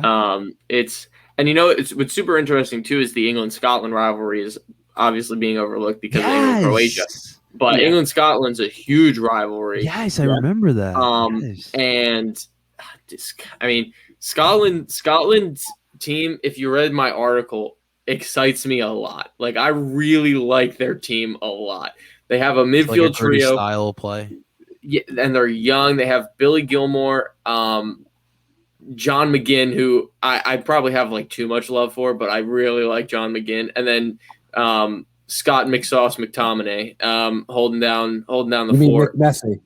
What's super interesting too is the England-Scotland rivalry is obviously being overlooked because of England-Croatia. But England-Scotland's a huge rivalry. Yes, I remember that. Yes. And I mean, Scotland's team, if you read my article, excites me a lot. Like I really like their team a lot. They have a midfield like a British trio style play. Yeah, and they're young. They have Billy Gilmore, John McGinn, who I probably have like too much love for, but I really like John McGinn. And then Scott McSauce McTominay holding down the fort. Messi.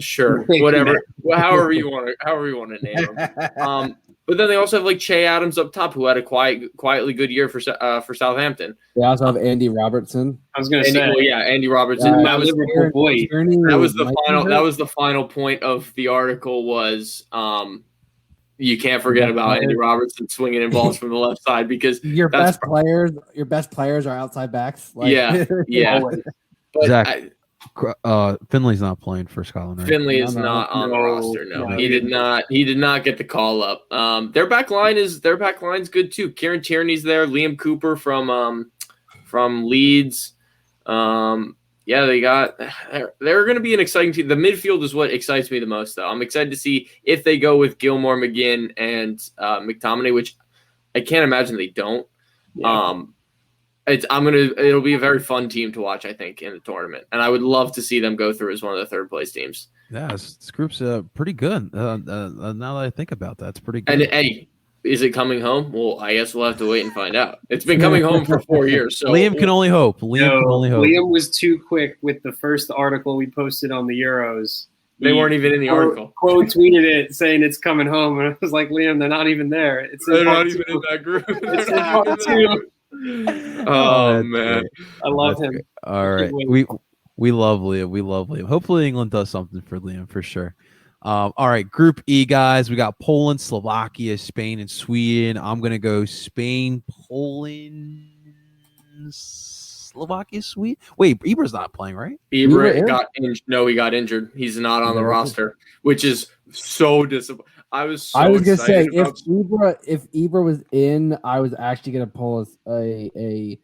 Sure, whatever. However you want to name him. But then they also have like Che Adams up top, who had a quietly good year for Southampton. They also have Andy Robertson. I was going to say, Andy Robertson. Yeah, that was Liverpool boy. the final. That was the final point of the article. Was you can't forget about Andy Robertson swinging in balls from the left side because your best players are outside backs. Yeah. But Zach, Finley's not playing for Scotland, right? Finley is not on the roster. No, he did not. He did not get the call up. Their back line's good too. Kieran Tierney's there. Liam Cooper from Leeds. They're going to be an exciting team. The midfield is what excites me the most, though. I'm excited to see if they go with Gilmore, McGinn, and McTominay, which I can't imagine they don't. Yeah. It'll be a very fun team to watch, I think, in the tournament, and I would love to see them go through as one of the third place teams. Yeah, this group's pretty good. Now that I think about that, it's pretty good. And hey, is it coming home? Well, I guess we'll have to wait and find out. It's been coming home for 4 years. So Liam can only hope. Liam was too quick with the first article we posted on the Euros. They weren't even in the article. Quote tweeted it saying it's coming home, and I was like, Liam, they're not even there. They're not even in that group. It's in part two. Oh man, I love him. All right, we love Liam. We love Liam. Hopefully England does something for Liam for sure. All right, Group E, guys. We got Poland, Slovakia, Spain, and Sweden. I'm gonna go Spain, Poland, Slovakia, Sweden. Wait, Ibra's not playing, right? Ibra got injured. No, he got injured. He's not on the roster, which is so disappointing. I was gonna say if Ibra was in, I was actually gonna pull a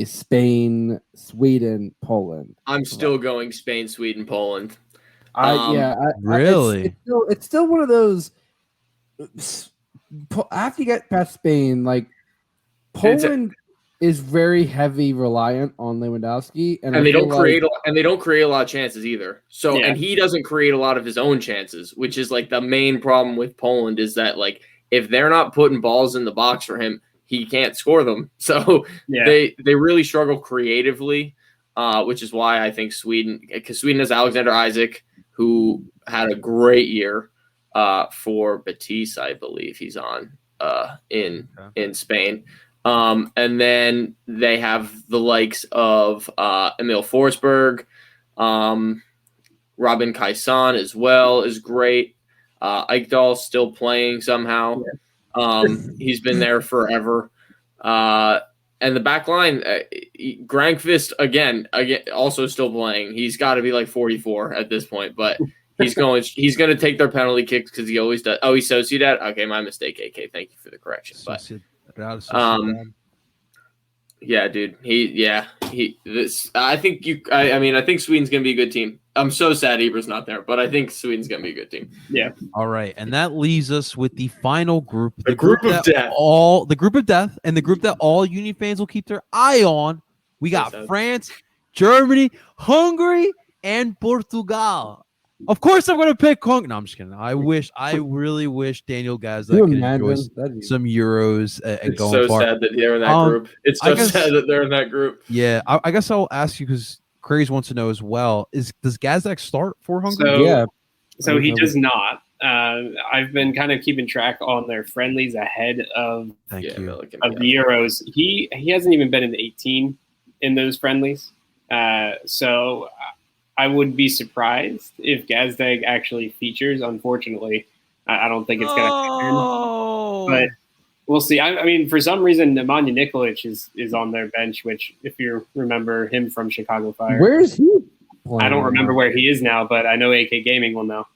Spain, Sweden, Poland. I'm still going Spain, Sweden, Poland. Really? It's still one of those. After you get past Spain, like Poland is very heavy reliant on Lewandowski, and they don't create a lot of chances either. So and he doesn't create a lot of his own chances, which is like the main problem with Poland is that like if they're not putting balls in the box for him, he can't score them. So they really struggle creatively, which is why I think Sweden has Alexander Isak, who had a great year for Betis, I believe he's on in Spain. And then they have the likes of Emil Forsberg, Robin Kaisan as well is great. Eichdahl's still playing somehow. He's been there forever. And the back line, Grankvist again, also still playing. He's got to be like 44 at this point, but he's going to take their penalty kicks because he always does. Oh, he's Sociedad. Okay, my mistake. AK, thank you for the correction. But yeah, dude. I think Sweden's gonna be a good team. I'm so sad Ibra's not there, but I think Sweden's gonna be a good team. Yeah. All right, and that leaves us with the final group, the group of death, and the group that all Union fans will keep their eye on. We got France, Germany, Hungary, and Portugal. Of course, I'm going to pick Hungary. No, I'm just kidding. I really wish Daniel Gazda could enjoy some Euros and go so sad that they're in that group. It's so sad that they're in that group. Yeah, I guess I'll ask you because Craze wants to know as well. Does Gazdak start for Hungary? So he does not. I've been kind of keeping track on their friendlies ahead of the Euros. He hasn't even been in the 18 in those friendlies. So I would be surprised if Gazdag actually features. Unfortunately, I don't think it's going to happen. But we'll see. I mean, for some reason, Nemanja Nikolic is on their bench, which, if you remember him from Chicago Fire. Where is he playing? I don't remember where he is now, but I know AK Gaming will know.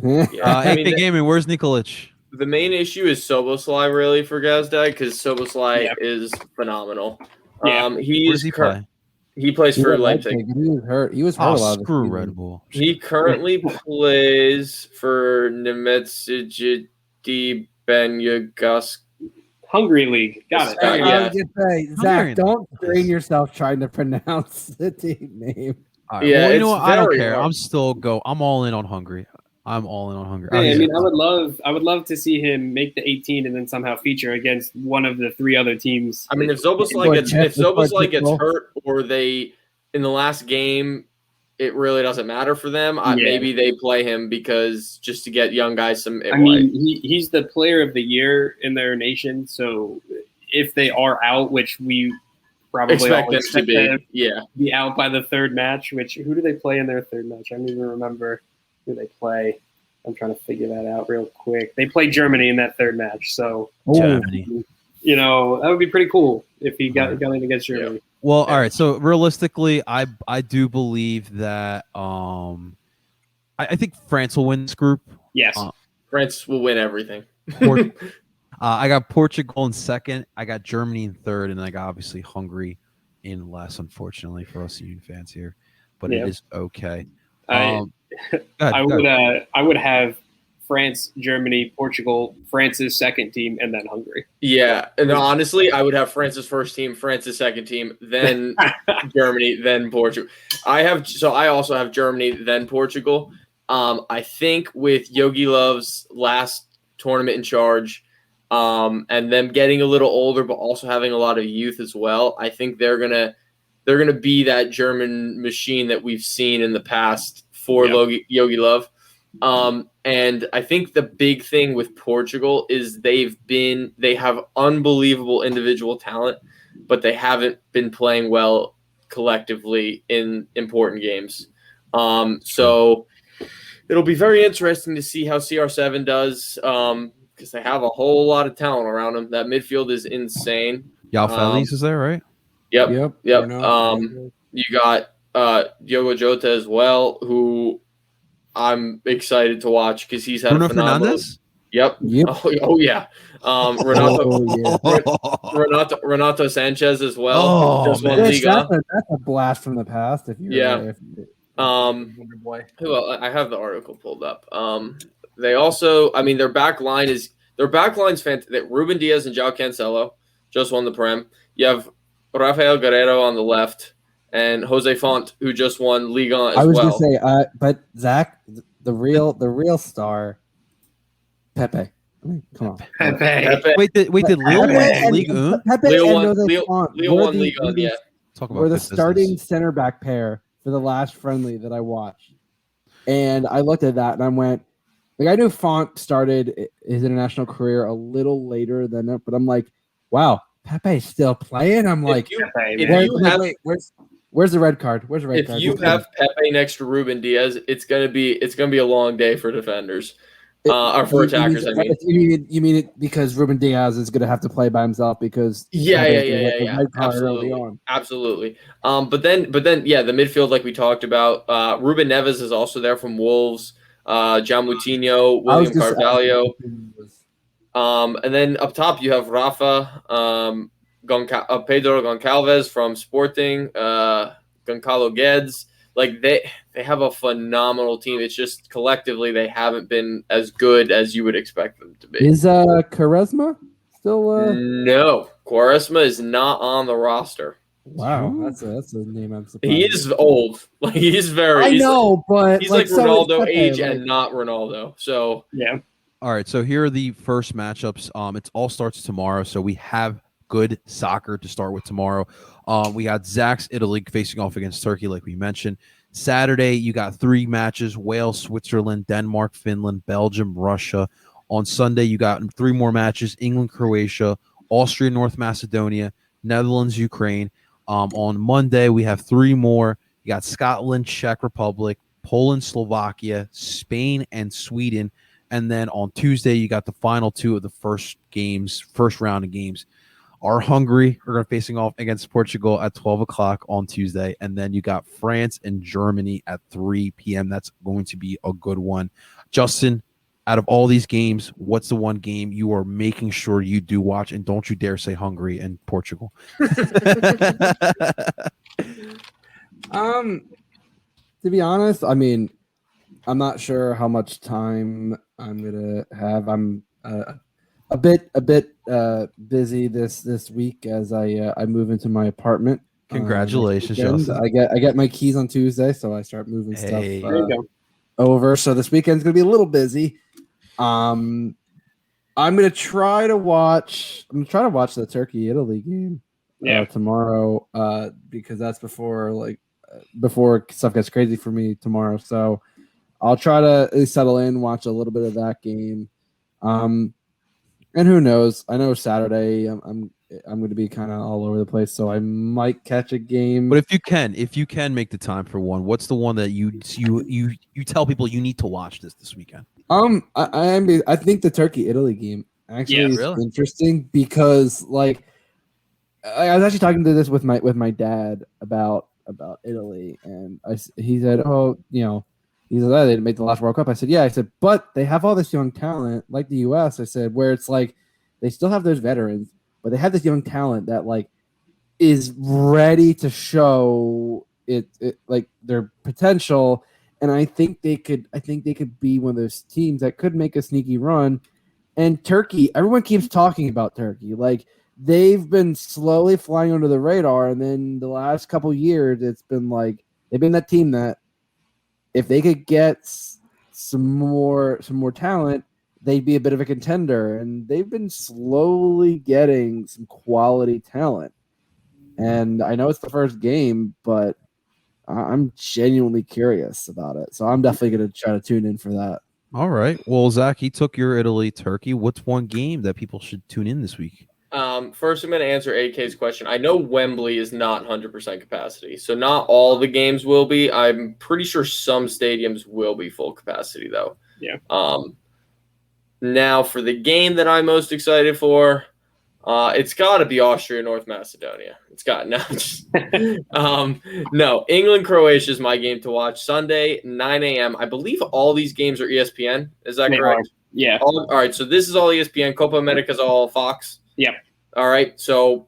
AK Gaming, where's Nikolic? The main issue is Soboslai, really, for Gazdag, because Soboslai is phenomenal. Yeah. Where does he play? He plays for Leipzig. He was hurt. He was hurt a lot. Screw Red Bull. He currently plays for Nemetsiji Benyagus. Hungary League. Got it. I was going to say, Zach, don't strain yourself trying to pronounce the team name. Right. Yeah, well, you know what? I don't care. Hard. I'm all in on Hungary. Yeah, I mean, I would love to see him make the 18 and then somehow feature against one of the three other teams. I mean, if Soboslai gets hurt, or they in the last game, it really doesn't matter for them. Maybe they play him because just to get young guys some. I mean, he's the player of the year in their nation. So if they are out, which we probably expect them to be out by the third match. Who do they play in their third match? I don't even remember who they play. I'm trying to figure that out real quick. They play Germany in that third match. So Germany. That would be pretty cool if he got in against Germany. Yeah. Well, all right. So realistically, I do believe that I think France will win this group. Yes, France will win everything. I got Portugal in second. I got Germany in third, and I got obviously Hungary in last. Unfortunately for us Union fans here, but it is okay. I would have France, Germany, Portugal, France's second team, and then Hungary. Yeah, and honestly, I would have France's first team, France's second team, then Germany, then Portugal. I also have Germany, then Portugal. I think with Yogi Love's last tournament in charge, and them getting a little older, but also having a lot of youth as well, I think they're gonna be that German machine that we've seen in the past for Yogi Love. And I think the big thing with Portugal is they have unbelievable individual talent, but they haven't been playing well collectively in important games. So it'll be very interesting to see how CR7 does, because they have a whole lot of talent around them. That midfield is insane. Yao Feliz is there, right? Yep. You got Diogo Jota as well, who I'm excited to watch because he's had Bruno a phenomenal. Fernandes? Yep. Oh yeah. Renato Sanchez as well. That's a blast from the past. Well, I have the article pulled up. They also, their back line's fantastic. Ruben Diaz and João Cancelo just won the Prem. You have Rafael Guerreiro on the left, and Jose Font, who just won Ligue 1 as well. I was going to say, but Zach, the real star, Pepe. Come on. Pepe. Wait, did Lille win Ligue 1? Lille won Ligue 1, yeah. We're the starting center back pair for the last friendly that I watched. And I looked at that and I went, I knew Font started his international career a little later than that, but I'm like, wow, Pepe's still playing? I'm like, where's the red card? Where's the red card? If you have Pepe next to Ruben Diaz, it's gonna be a long day for defenders. Or for attackers, I mean. You mean it because Ruben Diaz is going to have to play by himself because Absolutely. But then the midfield, like we talked about, Ruben Neves is also there from Wolves. John Moutinho, William Carvalho. And then up top you have Rafa, Pedro Goncalves from Sporting, Goncalo Guedes. Like they have a phenomenal team. It's just collectively they haven't been as good as you would expect them to be. Is Quaresma still? No, Quaresma is not on the roster. Wow, that's a name I'm surprised. He is old. Like he's very. I know, but he's like Ronaldo age and not Ronaldo. So yeah. All right, so here are the first matchups. It all starts tomorrow, so we have good soccer to start with tomorrow. We got Zach's Italy facing off against Turkey, like we mentioned. Saturday, you got 3 matches: Wales, Switzerland, Denmark, Finland, Belgium, Russia. On Sunday, you got 3 more matches: England, Croatia, Austria, North Macedonia, Netherlands, Ukraine. On Monday, we have 3 more. You got Scotland, Czech Republic, Poland, Slovakia, Spain, and Sweden. And then on Tuesday, you got the final 2 of the first round of games. Our Hungary are going to facing off against Portugal at 12 o'clock on Tuesday. And then you got France and Germany at 3 p.m. That's going to be a good one. Justin, out of all these games, what's the one game you are making sure you do watch? And don't you dare say Hungary and Portugal. To be honest, I'm not sure how much time I'm going to have. I'm a bit busy this week as I move into my apartment. Congratulations, Justin. I get my keys on Tuesday, so I start moving stuff over. So this weekend's gonna be a little busy. I'm gonna try to watch the Turkey-Italy game tomorrow because that's before before stuff gets crazy for me tomorrow. So I'll try to settle in, watch a little bit of that game. And who knows? I know Saturday I'm going to be kind of all over the place, so I might catch a game. But if you can make the time for one, what's the one that you tell people you need to watch this weekend? I think the Turkey-Italy game actually is interesting because like I was actually talking to this with my dad about Italy, and he said, oh, you know, he said, oh, they didn't make the last World Cup. I said, yeah. I said, but they have all this young talent like the U.S. I said, where it's like they still have those veterans, but they have this young talent that like is ready to show it like their potential. And I think they could be one of those teams that could make a sneaky run. And Turkey, everyone keeps talking about Turkey. Like they've been slowly flying under the radar. And then the last couple years, it's been like they've been that team that if they could get some more talent, they'd be a bit of a contender. And they've been slowly getting some quality talent. And I know it's the first game, but I'm genuinely curious about it. So I'm definitely going to try to tune in for that. All right. Well, Zach, he took your Italy-Turkey. What's one game that people should tune in this week? First, I'm going to answer AK's question. I know Wembley is not 100% capacity, so not all the games will be. I'm pretty sure some stadiums will be full capacity, though. Yeah. Now, for the game that I'm most excited for, it's got to be Austria, North Macedonia. It's got no. England, Croatia is my game to watch Sunday, 9 a.m. I believe all these games are ESPN. Is that correct? Yeah. All right. So this is all ESPN. Copa America is all Fox. Yep. All right. So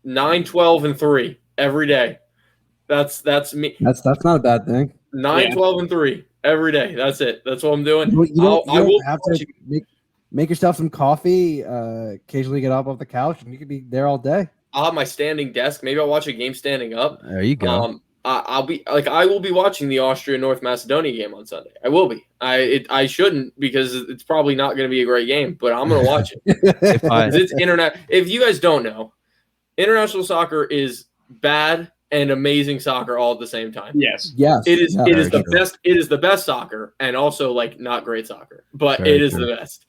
9, 12, and 3 every day. That's me. That's not a bad thing. 9, 12, and 3 every day. That's it. That's what I'm doing. You don't have to make yourself some coffee. Occasionally get up off the couch, and you could be there all day. I'll have my standing desk. Maybe I'll watch a game standing up. There you go. I will be watching the Austria North Macedonia game on Sunday. I will be. I shouldn't because it's probably not going to be a great game, but I'm going to watch it. It's internet. If you guys don't know, international soccer is bad and amazing soccer all at the same time. Yes. It is the best. It is the best soccer and also like not great soccer, but it is the best.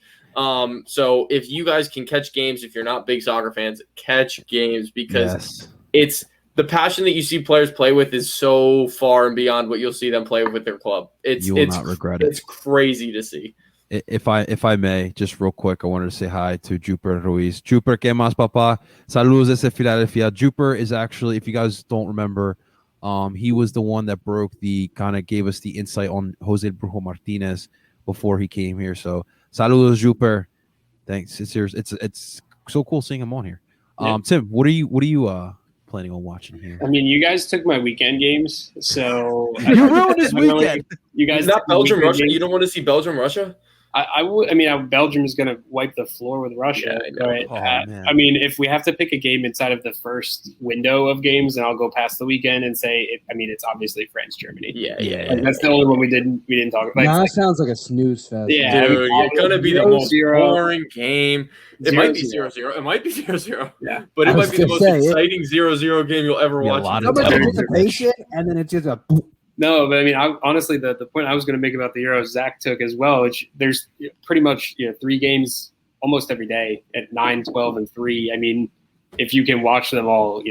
So if you guys can catch games, if you're not big soccer fans, catch games because it's the passion that you see players play with is so far and beyond what you'll see them play with their club. You will not regret it. It's crazy to see. If I may, just real quick, I wanted to say hi to Juper Ruiz. Juper, ¿qué más, papá? Saludos desde Philadelphia. Juper is actually, if you guys don't remember, he was the one that gave us the insight on Jose Brujo Martinez before he came here. So saludos, Juper. Thanks. It's so cool seeing him on here. Tim, what are you planning on watching here? I mean, you guys took my weekend games, so you ruined this weekend. You guys not Belgium, Russia. Games. You don't want to see Belgium, Russia? I would. I mean, Belgium is going to wipe the floor with Russia. Yeah, I mean, if we have to pick a game inside of the first window of games, then I'll go past the weekend and say, it's obviously France, Germany. Yeah. That's the only one we didn't talk about. That sounds like a snooze fest. Yeah, dude, it's going to be the most boring game. It might be 0-0. It might be 0-0. Yeah, but it might be the most exciting 0-0 game you'll ever watch. So much anticipation, and then it's just a. No, but I mean, honestly, the point I was going to make about the Euros, Zach took as well, which there's pretty much 3 games almost every day at 9, 12, and 3. I mean, if you can watch them all,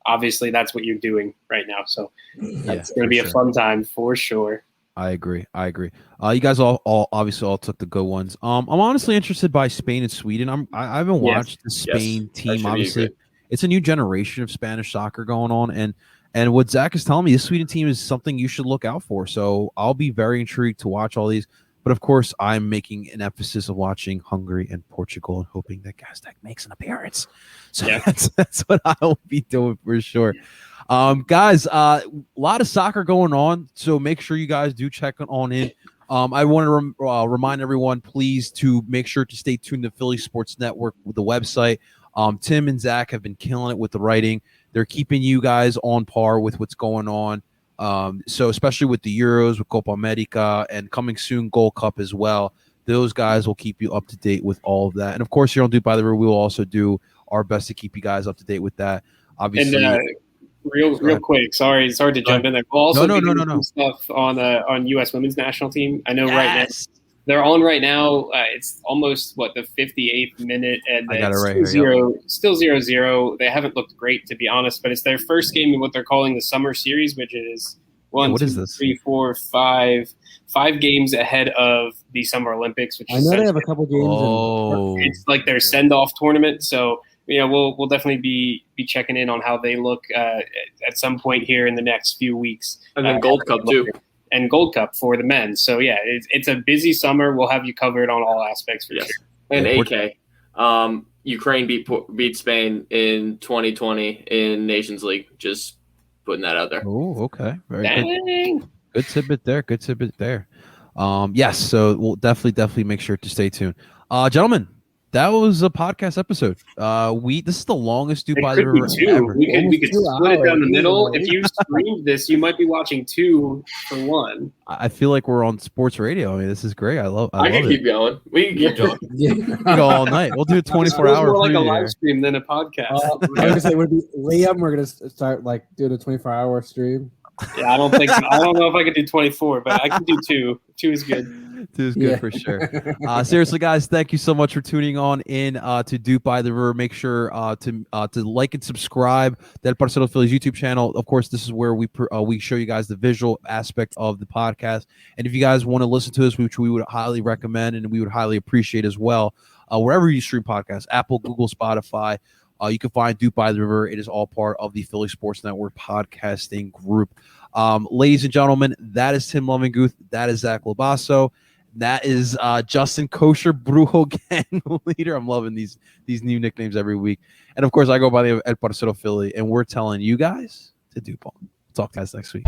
obviously that's what you're doing right now. So it's going to be a fun time for sure. I agree. You guys all obviously all took the good ones. I'm honestly interested by Spain and Sweden. I haven't watched the Spain team. Obviously, it's a new generation of Spanish soccer going on, and what Zach is telling me, this Sweden team is something you should look out for. So I'll be very intrigued to watch all these. But of course, I'm making an emphasis of watching Hungary and Portugal and hoping that Gazdag makes an appearance. So that's what I'll be doing for sure. Guys, a lot of soccer going on. So make sure you guys do check on in. I want to remind everyone, please, to make sure to stay tuned to Philly Sports Network with the website. Tim and Zach have been killing it with the writing. They're keeping you guys on par with what's going on. So especially with the Euros, with Copa America, and coming soon Gold Cup as well. Those guys will keep you up to date with all of that. And of course, here on DOOP by the River, we will also do our best to keep you guys up to date with that. Obviously, and Real quick. Sorry to jump in there. We'll also No. some stuff on U.S. Women's National Team. I know right now they're on right now. It's almost the 58th minute, and I got it right here. Still 0-0. They haven't looked great, to be honest. But it's their first game in what they're calling the Summer Series, which is 1, 2, 3, 4, 5 games ahead of the Summer Olympics. Which I know they have a couple games. It's like their send-off tournament. So we'll definitely be checking in on how they look at some point here in the next few weeks. And then Gold Cup too. And Gold Cup for the men. So yeah, it's a busy summer. We'll have you covered on all aspects for sure. And AK, Ukraine beat Spain in 2020 in Nations League. Just putting that out there. Oh, okay, very good. Good tidbit there. Yes, so we'll definitely make sure to stay tuned. Gentlemen, that was a podcast episode. This is the longest DOOP by the River ever. We could split it down the middle. If you streamed this, you might be watching 2 for 1. I feel like we're on sports radio. I mean, this is great. I love can it. keep going. We can keep going. We can go all night. We'll do a 24-hour. More like a live stream than a podcast. I was gonna say, would be Liam. We're gonna start doing a 24-hour stream. Yeah, I don't know if I could do 24, but I can do 2. 2 is good. 2 is good for sure. Seriously, guys, thank you so much for tuning on in to DOOP by the River. Make sure to like and subscribe to El Parcero Phillies YouTube channel. Of course, this is where we show you guys the visual aspect of the podcast. And if you guys want to listen to us, which we would highly recommend and we would highly appreciate as well, wherever you stream podcasts, Apple, Google, Spotify, you can find DOOP by the River. It is all part of the Philly Sports Network podcasting group. Ladies and gentlemen, that is Tim Lovinguth. That is Zach Labasso. That is Justin Kosher Brujo Gang Leader. I'm loving these new nicknames every week. And, of course, I go by the name of El Parcero Philly. And we're telling you guys to DOOP on. Talk to you guys next week.